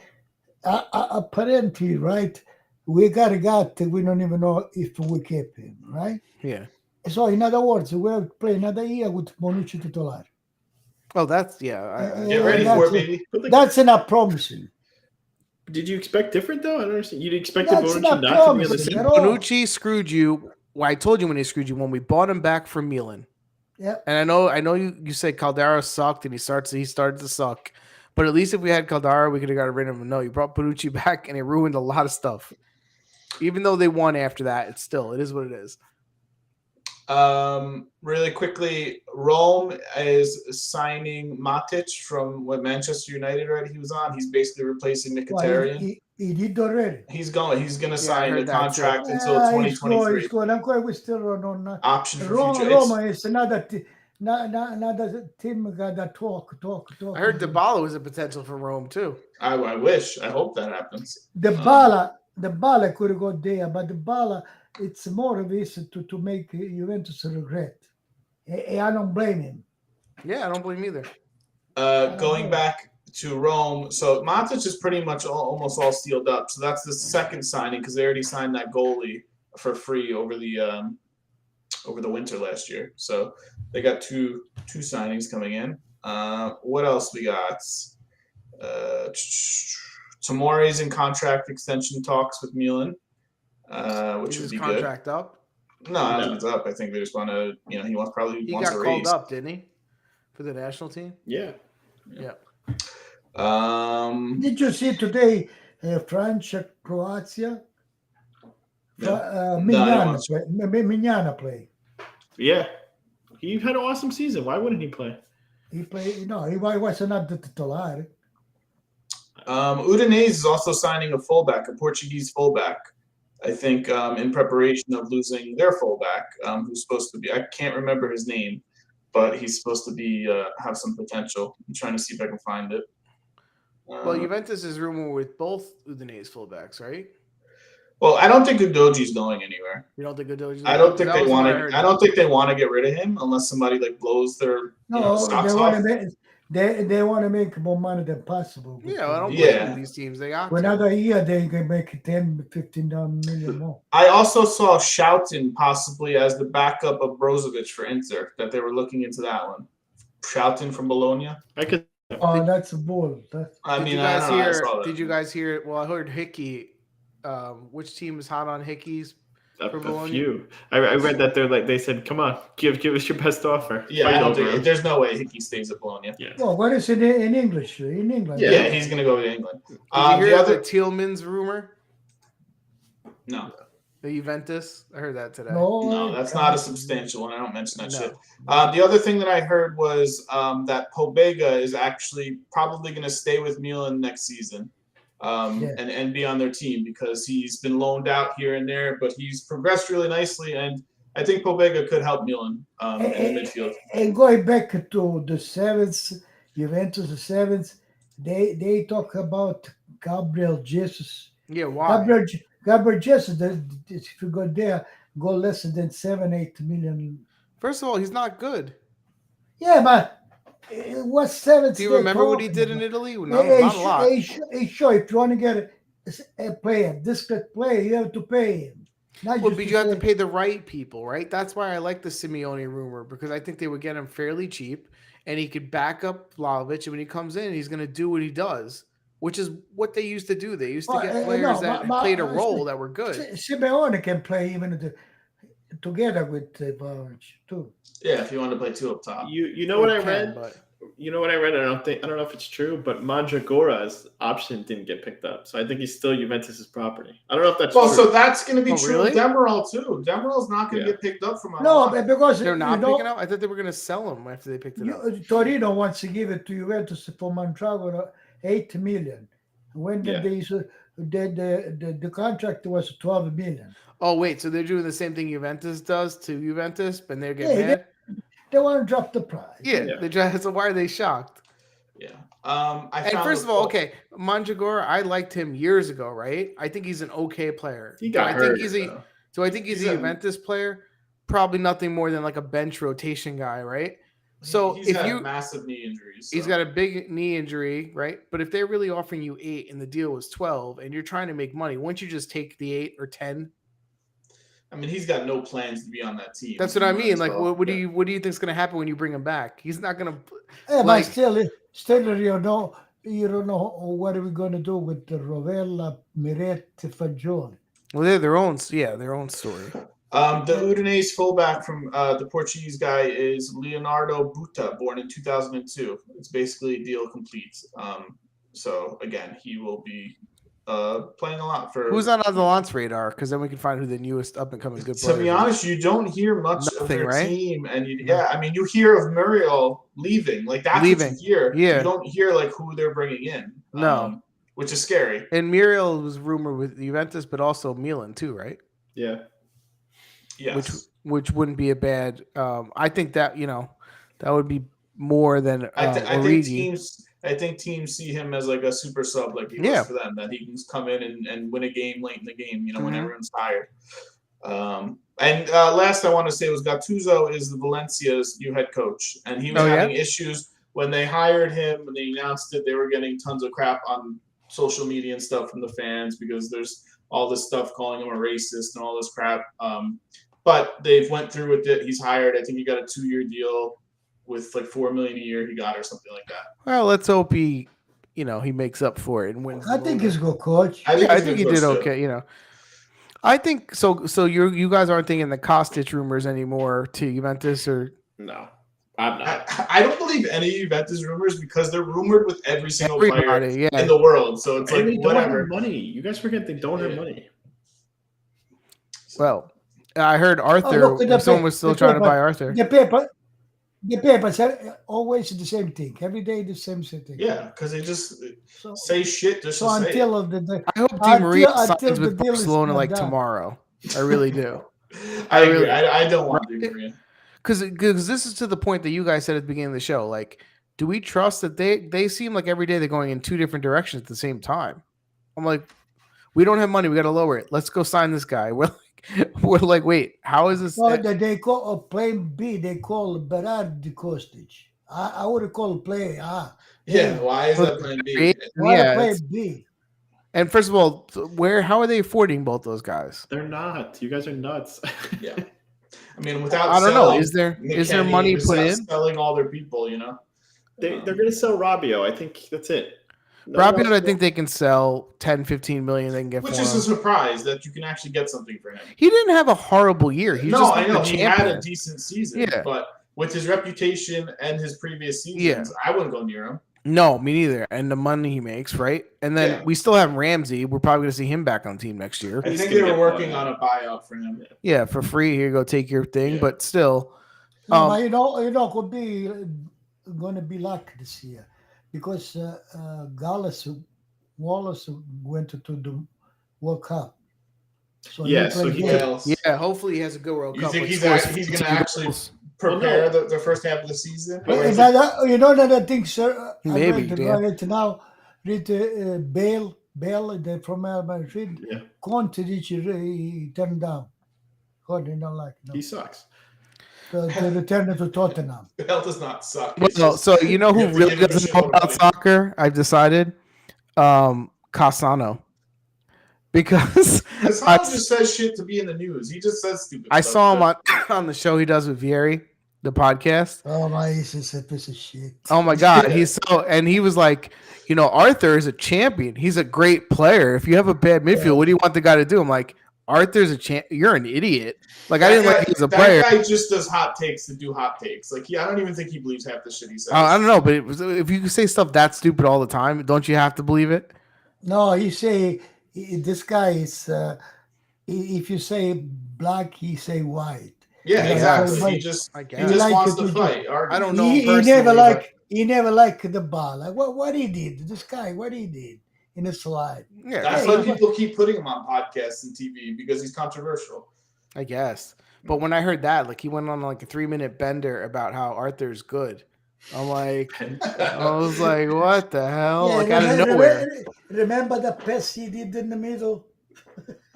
Apparently, right? We got a guy that we don't even know if we keep him, right? Yeah. So in other words, we'll play another year with Bonucci titular. Oh, that's get ready for it, baby. That's not promising. Did you expect different though? I don't understand. You'd expect Bonucci not to be on the same. Bonucci screwed you. Well, I told you when he screwed you when we bought him back from Milan. Yeah. And I know you said Caldara sucked and he started to suck. But at least if we had Caldara, we could have got rid of him. No, you brought Bonucci back and it ruined a lot of stuff. Even though they won after that, it is what it is. Really quickly, Rome is signing Matic from Manchester United. Right, he was on. He's basically replacing Mkhitaryan. Well, he did already. He's going to sign the contract until 2023. He's going. I'm quite. We still on option for future. Roma is another team that talk. I heard Dybala was a potential for Rome too. I wish. I hope that happens. Dybala could go there, but Dybala. It's more of this to make Juventus regret. I don't blame him. Yeah, I don't blame either. Going back to Rome, so Matic is pretty much almost all sealed up. So that's the second signing because they already signed that goalie. for free over the winter last year. So they got two signings coming in. What else we got? Tomori's in contract extension talks with Milan, which Is would his be contract up? good. No, I don't think it's up. I think they just want to, he He wants got a called raise. up, didn't he, for the national team? Yeah. Yeah. Did you see today France Croatia? No. Mignana play. Yeah. He had an awesome season. Why wouldn't he play? He played. No, he was not the titular. Udinese is also signing a fullback, a Portuguese fullback. I think in preparation of losing their fullback, who's supposed to be, I can't remember his name, but he's supposed to be have some potential. I'm trying to see if I can find it. Well, Juventus is rumored with both Udinese fullbacks, right? Well, I don't think Udoji's going anywhere. You don't think Udoji's? I don't think they want to. I don't think they want to get rid of him unless somebody like blows their socks off. They want to make more money than possible. Yeah, I don't blame these teams. They got for another year. They can make 10, 15 million more. I also saw Schouten possibly as the backup of Brozovic for Inter. That they were looking into that one. Schouten from Bologna. I could. Oh, that's a bull. Did you guys hear? Well, I heard Hickey. Which team is hot on Hickey's? A few. I read that they said, "Come on, give us your best offer." Yeah, I don't think there's no way Hickey stays at Bologna. Yeah. Well, what is it in English? In England? Yeah, he's gonna go to England. Did you hear the Tielemans rumor? No. The Juventus? I heard that today. No, that's not a substantial one. I don't mention that shit. The other thing that I heard was that Pogba is actually probably going to stay with Milan next season and be on their team because he's been loaned out here and there, but he's progressed really nicely, and I think Pogba could help Milan in the midfield. And going back to the sevens, Juventus, the sevens, they talk about Gabriel Jesus. Yeah, why? Gabriel Jesus, if you go there, go less than 7-8 million. First of all, he's not good. Yeah, but it was 7. Do you remember what he did in Italy? Not a lot. Sure, if you want to get a player, discreet player, you have to pay him. But you have to pay the right people, right? That's why I like the Simeone rumor, because I think they would get him fairly cheap, and he could back up Vlahovic, and when he comes in, he's going to do what he does. Which is what they used to do. They used to get players that played a role that were good. Simeone can play even together with Vlahovic too. Yeah, if you want to play two up top. You know what I read? You know what I read? I don't know if it's true, but Mandragora's option didn't get picked up, so I think he's still Juventus's property. I don't know if that's true. So that's going to be true with Demiral too. Demiral's not going to get picked up from. No, because they're not picking up. I thought they were going to sell him after they picked it up. Torino wants to give it to Juventus for Mandragora. 8 million. When the contract was 12 million. Oh wait, so they're doing the same thing Juventus does to Juventus, but they're getting mad. They want to drop the price. Yeah. So why are they shocked? Yeah. First of all, Mandragora, I liked him years ago, right? I think he's an okay player. He got hurt. So I think he's a Juventus player. Probably nothing more than like a bench rotation guy, right? So he's had massive knee injuries. He's got a big knee injury, right? But if they're really offering you 8 and the deal was 12 and you're trying to make money, won't you just take the 8 or 10? I mean, he's got no plans to be on that team. That's what I mean. Like, what do you think is going to happen when you bring him back? He's not going to. Yeah, but still, you don't know what are we going to do with the Rovella, Miretti, Fagioli. Well, they're their own story. The Udinese fullback from the Portuguese guy is Leonardo Buta, born in 2002. It's basically deal complete. So again, he will be playing a lot for. Who's on the launch radar? Because then we can find who the newest up and coming good player. To be honest, you don't hear much of their team, and I mean, you hear of Muriel leaving. Like that's what you hear. Yeah. You don't hear like who they're bringing in. No, which is scary. And Muriel was rumored with Juventus, but also Milan too, right? Yeah. Yes. Which wouldn't be a bad. I think that that would be more than. I think teams see him as like a super sub, like he was for them, that he can come in and win a game late in the game, when everyone's tired. And last I want to say was Gattuso is the Valencia's new head coach, and he was having issues when they hired him. When they announced it, they were getting tons of crap on social media and stuff from the fans because there's all this stuff, calling him a racist and all this crap. But they've went through with it. He's hired. I think he got a 2-year deal with like $4 million a year. He got or something like that. Well, let's hope he makes up for it and wins. I think he's a good coach. I think he did okay. I think so. So you guys aren't thinking the Kostic rumors anymore to Juventus, or No, I'm not. I don't believe any Juventus rumors because they're rumored with every single player yeah. in the world. So it's And like they don't whatever. have money. You guys forget they don't have money. Well, I heard Arthur. look, someone was still trying to buy Arthur. The papers are always the same thing. Every day the same thing. Yeah, because they just say shit just So to say until it. I hope Di Maria signs until with the deal is Barcelona not like done. tomorrow. I really do. I agree. I don't want Di Maria. Because this is to the point that you guys said at the beginning of the show. Like, do we trust that they seem like every day they're going in two different directions at the same time? I'm like, we don't have money. We got to lower it. Let's go sign this guy. We're like, wait, how is this? No, they call plan B. They call Berardi Kostic. I would call play A. Yeah, why is that plan B? Why play B? And first of all, how are they affording both those guys? They're not. You guys are nuts. Yeah. I mean, without I don't know. selling Is there McKennie, money put in? Selling all their people, They're going to sell Rabiot. I think that's it. Rabiot, I think they can sell 10, 15 million. They can get, which is a surprise that you can actually get something for him. He didn't have a horrible year. He had a decent season, but with his reputation and his previous seasons, I wouldn't go near him. No, me neither. And the money he makes, right? And then we still have Ramsey. We're probably going to see him back on the team next year. I think they were working on a buyout for him. Yeah, for free. Here, go take your thing. Yeah. But still, could be going to be lucky this year because Wallace went to the World Cup. So hopefully he has a good World Cup. You think he's going to actually prepare the first half of the season? Another thing, sir. Maybe right now, Bale from Madrid. Yeah. Conte he turned down. God, they don't like. No. He sucks. They returned to Tottenham. Bale does not suck. Well, so you know who really doesn't know about soccer? I've decided, Cassano. Because Cassano just says shit to be in the news. He just says stupid stuff. I saw him on the show he does with Vieri, the podcast. Oh my, he's just a piece of shit. Oh my God, he was like, Arthur is a champion. He's a great player. If you have a bad midfield, what do you want the guy to do? I'm like, Arthur's a champ. You're an idiot. Like I didn't like he was a player. That guy just does hot takes to do hot takes. Like I don't even think he believes half the shit he says. I don't know, but if you say stuff that stupid all the time, don't you have to believe it? No, he say this guy is. If you say black, he say white. Yeah, exactly. He just wants to fight. I don't know. He never liked the ball. Like what he did? This guy, what he did in his life. Yeah, that's why people keep putting him on podcasts and TV because he's controversial. I guess. But when I heard that, like he went on like a 3-minute bender about how Arthur's good. I'm like, I was like, what the hell? Yeah, like out of nowhere. Remember the pass he did in the middle?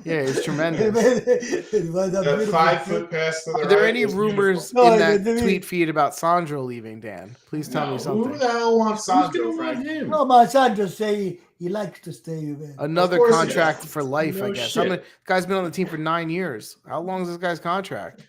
Yeah, it's tremendous. That 5-foot pass to the Are there any rumors in that tweet feed about Sandro leaving, Dan? Please tell me something. Who the hell wants Sandro, Frank? No, but Sandro say he likes to stay. Another contract for life, I guess. The guy's been on the team for 9 years. How long is this guy's contract?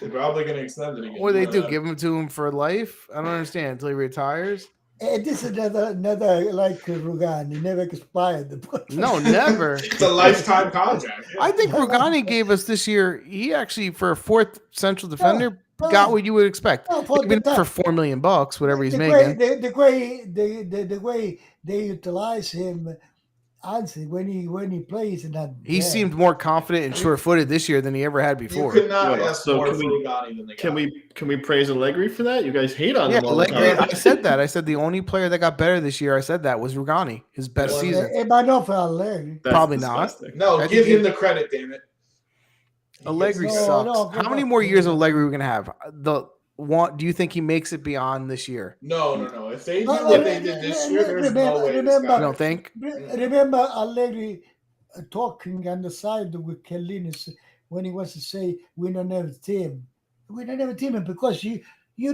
They're probably going to extend it again. What do they do? Give him to him for life? I don't understand. Until he retires? This is another like Rugani, never expired. No, never. It's a lifetime contract. I think Rugani gave us this year. He actually, for a fourth central defender, got what you would expect. He's been for $4 million, whatever he's making. The way they utilize him, honestly, when he plays, he seemed more confident and sure-footed this year than he ever had before. You could not ask more for Rugani than they got. Can we praise Allegri for that? You guys hate on him all the time. I said that. I said the only player that got better this year, I said that, was Rugani, his best season. Not for Allegri. Probably disgusting. not. No, give him the credit, damn it. Allegri sucks. How many more years of Allegri are we going to have? Do you think he makes it beyond this year? No. If they do what they did this year, there's no way. You don't think? Remember Allegri talking on the side with Kellini when he was to say, we don't have a team. We don't have a team because you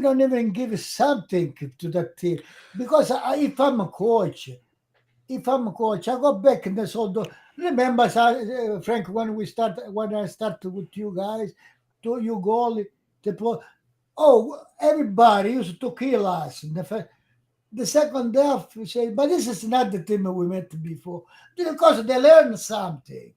don't even give something to that team. Because if I'm a coach, if I'm a coach, I go back in this old. Remember, Frank, when I started with you guys, to you goal, everybody used to kill us. The second half, we say, but this is not the team we met before. Because they learn something.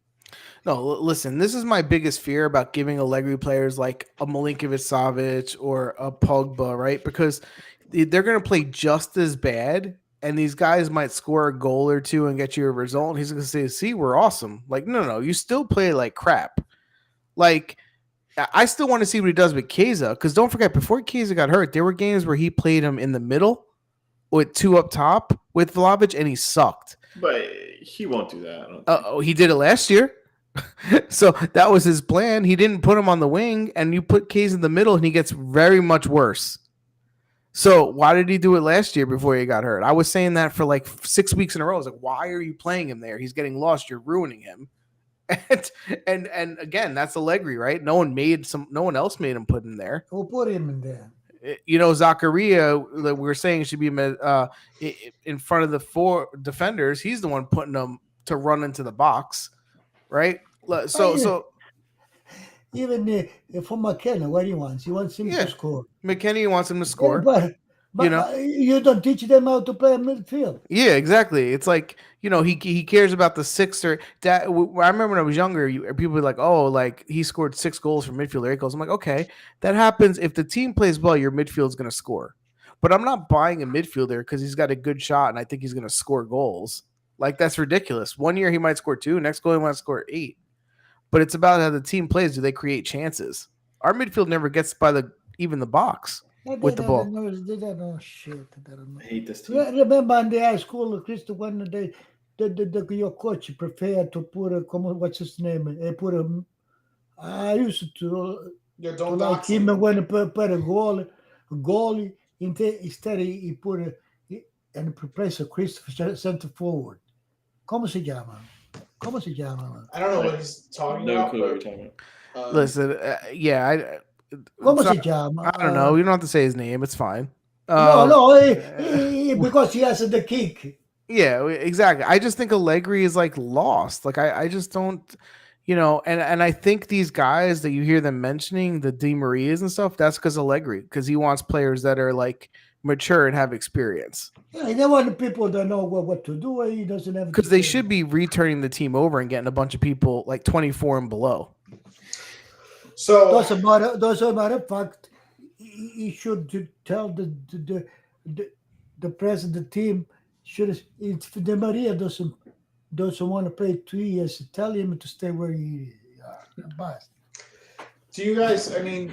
No, listen, this is my biggest fear about giving Allegri players like a Milinkovic-Savic or a Pogba, right? Because they're going to play just as bad, and these guys might score a goal or two and get you a result. And he's going to say, see, we're awesome. Like, no, you still play like crap. Like, I still want to see what he does with Chiesa, because don't forget, before Chiesa got hurt, there were games where he played him in the middle with two up top with Vlahovic, and he sucked. But he won't do that. I don't think. He did it last year. So that was his plan. He didn't put him on the wing, and you put Case in the middle, and he gets very much worse. So why did he do it last year before he got hurt? I was saying that for like 6 weeks in a row. I was like, why are you playing him there? He's getting lost. You're ruining him. And again, that's Allegri, right? No one else made him put him there. Who put him in there? Zakaria, that we were saying should be in front of the four defenders. He's the one putting them to run into the box. Right, so even for McKenna, what he wants him to score. McKennie wants him to score, but you don't teach them how to play midfield. Yeah, exactly. It's like he cares about the six or that. I remember when I was younger, people were like, "Oh, like he scored 6 goals from midfield, 8 goals." I'm like, okay, that happens if the team plays well. Your midfield's going to score, but I'm not buying a midfielder because he's got a good shot and I think he's going to score goals. Like, that's ridiculous. One year he might score 2, next goal he might score 8. But it's about how the team plays. Do they create chances? Our midfield never gets by even the box with the ball. They don't know shit. I hate this team. Remember in the high school, Christo, when your coach preferred to put what's his name? I used to like him when he put a goalie instead he put and replace a Christopher center forward. ¿Cómo se llama? I don't know what he's talking about. No clue what you're talking about. Listen, ¿Cómo se llama? I don't know. You don't have to say his name. It's fine. Because he has the kick. Yeah, exactly. I just think Allegri is like lost. Like I just don't, and I think these guys that you hear them mentioning, the Di Marias and stuff, that's because Allegri, because he wants players that are like mature and have experience. Yeah, they want people that know what to do. He doesn't have, because they should be returning the team over and getting a bunch of people like 24 and below. So doesn't matter of fact, he should tell the president of the team if Di Maria doesn't want to play 2 years, tell him to stay where he is. Do you guys? I mean,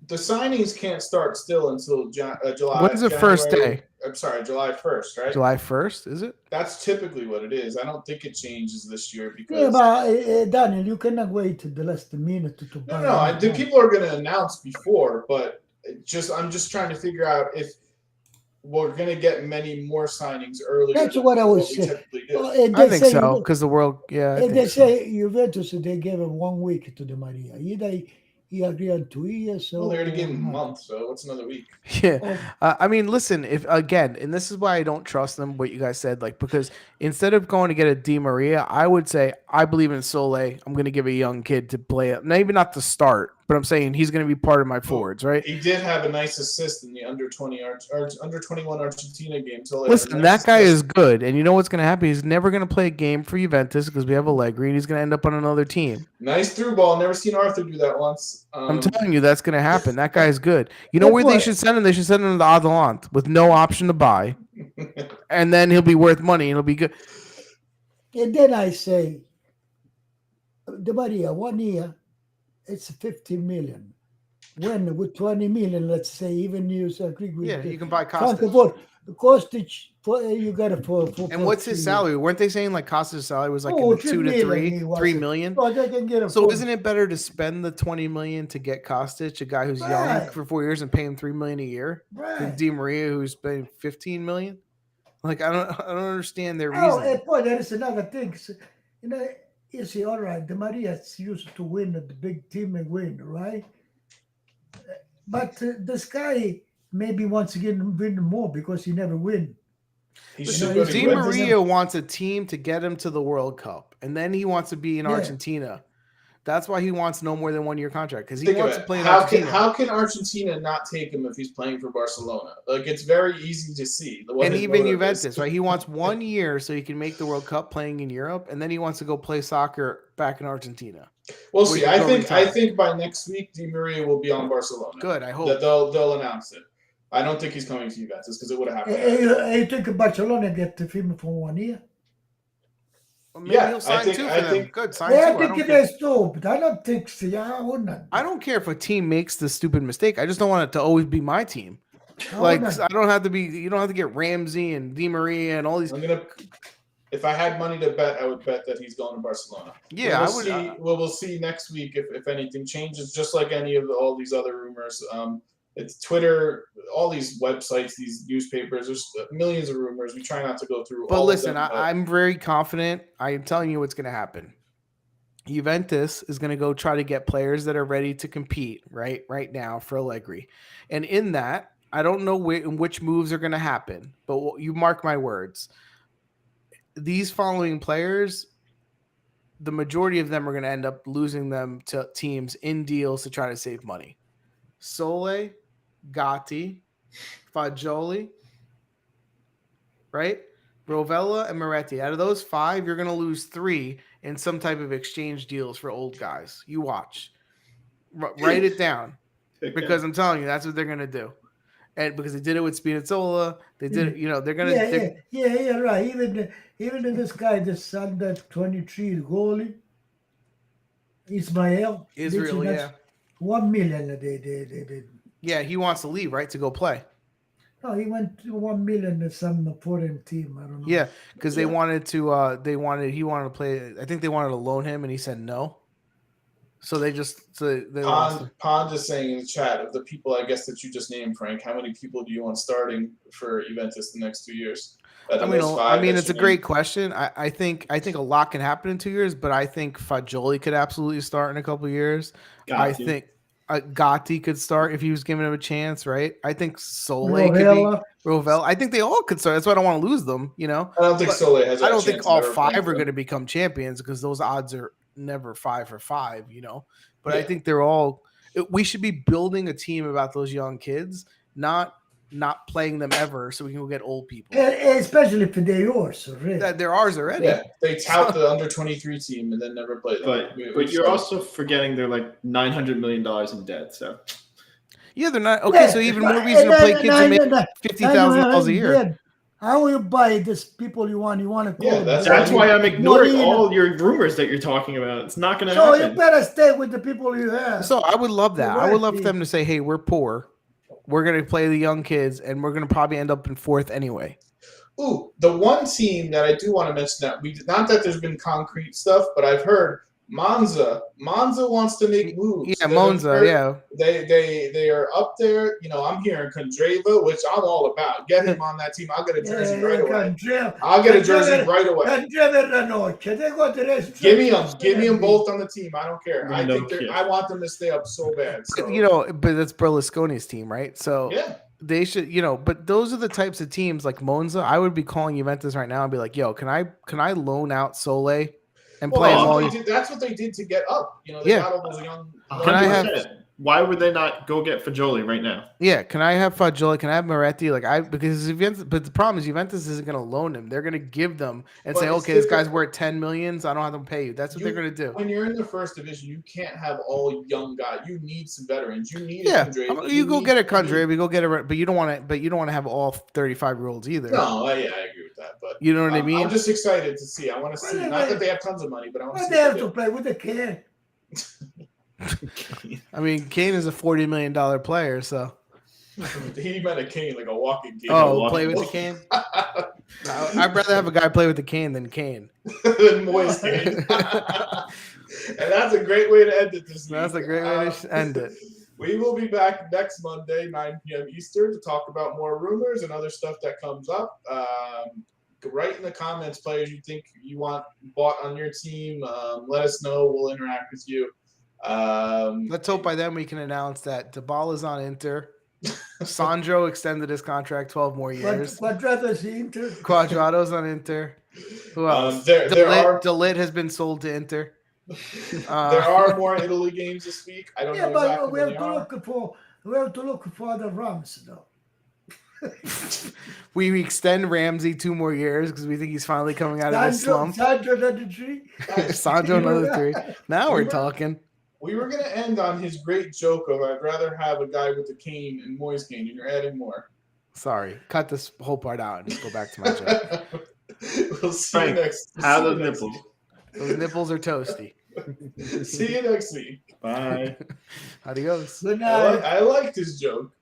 the signings can't start still until July. When's the first day? I'm sorry, July 1st, right? July 1st, is it? That's typically what it is. I don't think it changes this year because. Yeah, but Daniel, you cannot wait the last minute to buy. No. The people are going to announce before, but I'm just trying to figure out if we're going to get many more signings earlier. That's what I was saying. I think so because the world. Yeah. They say Juventus they gave him 1 week to Di Maria. Either he agreed on 2 years. So they already gave him a month, so what's another week? Yeah. I mean, listen, if again, and this is why I don't trust them, what you guys said, like, because instead of going to get a Di Maria, I would say, I believe in Sole. I'm going to give a young kid to play it. Maybe not to start, but I'm saying he's going to be part of my forwards, right? He did have a nice assist in the under 21 Argentina game. Listen, that guy is good, and you know what's going to happen? He's never going to play a game for Juventus because we have Allegri, and he's going to end up on another team. Nice through ball. Never seen Arthur do that once. I'm telling you, that's going to happen. That guy's good. You know where they should send him? They should send him to Atalanta with no option to buy, and then he'll be worth money, and he'll be good. And then I say, Di Maria, 1 year, it's 15 million. When with 20 million, let's say, even you agree with you can buy Kostic. Kostic, you got it for and what's his salary? Weren't they saying like Kostic's salary was like in the 2 to 3 million? Well, they can get so isn't it better to spend the 20 million to get Kostic, a guy who's young for 4 years, and pay him 3 million a year? Than Di Maria, who's paying 15 million? Like I don't understand their reason. Boy, that is another thing. So, you see, all right, Di Maria's used to win at the big team and win, right? But this guy maybe wants to win more because he never win. He Listen, should go to Di Juventus. Maria wants a team to get him to the World Cup, and then he wants to be in Argentina. That's why he wants no more than 1 year contract because he wants to play in Argentina. How can Argentina not take him if he's playing for Barcelona? Like, it's very easy to see. And even Juventus, right? He wants 1 year so he can make the World Cup playing in Europe, and then he wants to go play soccer back in Argentina. We'll see. I think by next week, Di Maria will be on Barcelona. Good, I hope. That they'll announce it. I don't think he's coming to Juventus because it would have happened. You think Barcelona get him for 1 year? Well, maybe he'll sign two for them. Good, sign two. I think it is too, but I don't think so. Yeah, I wouldn't. I don't care if a team makes the stupid mistake. I just don't want it to always be my team. I don't have to be. You don't have to get Ramsey and Di Maria and all these. If I had money to bet, I would bet that he's going to Barcelona. Yeah, I would. We'll see next week if anything changes. Just like any of all these other rumors. It's Twitter, all these websites, these newspapers. There's millions of rumors. We try not to go through. But listen, I'm very confident. I'm telling you what's going to happen. Juventus is going to go try to get players that are ready to compete right now for Allegri, and in that, I don't know which moves are going to happen. But you mark my words. These following players, the majority of them are going to end up losing them to teams in deals to try to save money. Sole, Gatti, Fagioli, right? Rovella and Moretti. Out of those 5, you're going to lose 3 in some type of exchange deals for old guys. You watch. Write it down because I'm telling you, that's what they're going to do. And because they did it with Spinazzola, they did it, they're going to. Yeah, right. Even this guy, this under 23 goalie, Israel, yeah. 1 million they. Yeah, he wants to leave, right, to go play. No, he went to 1 million to some foreign team. I don't know. Yeah, because he wanted to play. I think they wanted to loan him, and he said no. So they Pond is saying in the chat of the people I guess that you just named, Frank. How many people do you want starting for Juventus the next 2 years? I mean, it's a great question. I think a lot can happen in 2 years, but I think Fagioli could absolutely start in a couple of years. I think Gatti could start if he was giving him a chance, right? I think Sole could be Rovella. I think they all could start. That's why I don't want to lose them. I don't think Sole has. I don't think all 5 are going to become champions because those odds are never 5 for 5. But I think they're all. We should be building a team about those young kids, not playing them ever, so we can go get old people. Especially if they're yours already. They're ours already. Yeah, they tout the under 23 team and then never play them. But you're also forgetting they're like $900 million in debt. So yeah, they're not okay. So even more reason to play kids and make $50,000 a year. How will you buy this people you want? You want to call? Yeah, that's why I'm ignoring all your rumors that you're talking about. It's not going to happen. So you better stay with the people you have. So I would love that. I would love for them to say, "Hey, we're poor. We're going to play the young kids, and we're going to probably end up in 4th anyway." Ooh, the one team that I do want to mention that not that there's been concrete stuff, but I've heard Monza wants to make moves. Yeah, Monza, yeah. They are up there. I'm hearing Condreva, which I'm all about. Get him on that team. I'll get a jersey right away. I'll get a jersey right away. Give me them both on the team. I don't care. I want them to stay up so bad. So. But that's Berlusconi's team, right? So yeah. They should, but those are the types of teams like Monza. I would be calling Juventus right now and be like, "Yo, can I loan out Sole and play him all?" That's what they did to get up. They got all those young. Why would they not go get Fagioli right now? Yeah, can I have Fagioli? Can I have Moretti? Because Juventus, but the problem is Juventus isn't going to loan him. They're going to give them and say, "Okay, this guy's worth 10 million, so I don't have to pay you." That's what they're going to do. When you're in the first division, you can't have all young guys. You need some veterans. You need you go get a Condreva, you go get a, but you don't want to. But you don't want to have all 35-year-olds either. No, I agree with that. But you know what I mean. I'm just excited to see. I want to see. Not that they have tons of money, but I want to see. They have to play with the kid. I mean, Kane is a $40 million player, so he meant a cane, like a walking cane. Oh, play with the cane. I'd rather have a guy play with the cane than Kane. Than Moyes Kane. And that's a great way to end it this week. That's a great way to end it. We will be back next Monday, 9 p.m. Eastern, to talk about more rumors and other stuff that comes up. Write in the comments players you think you want bought on your team. Let us know. We'll interact with you. Let's hope by then we can announce that Dybala's on Inter. Sandro extended his contract 12 more years. Quadrado's Inter. Quadrado's on Inter. Who else? There are Delit has been sold to Inter. there are more Italy games this week. I don't know but exactly we when have they to are. look for other Rams though. We extend Ramsey 2 more years because we think he's finally coming out of his slump. Sandro another 3. Sandro another 3. Now we're talking. We were going to end on his great joke of I'd rather have a guy with a cane and Moyes cane, and you're adding more. Sorry, cut this whole part out and just go back to my joke. We'll see you next. How those nipples? Those nipples are toasty. See you next week. Bye. Adios. Good night. I liked his joke.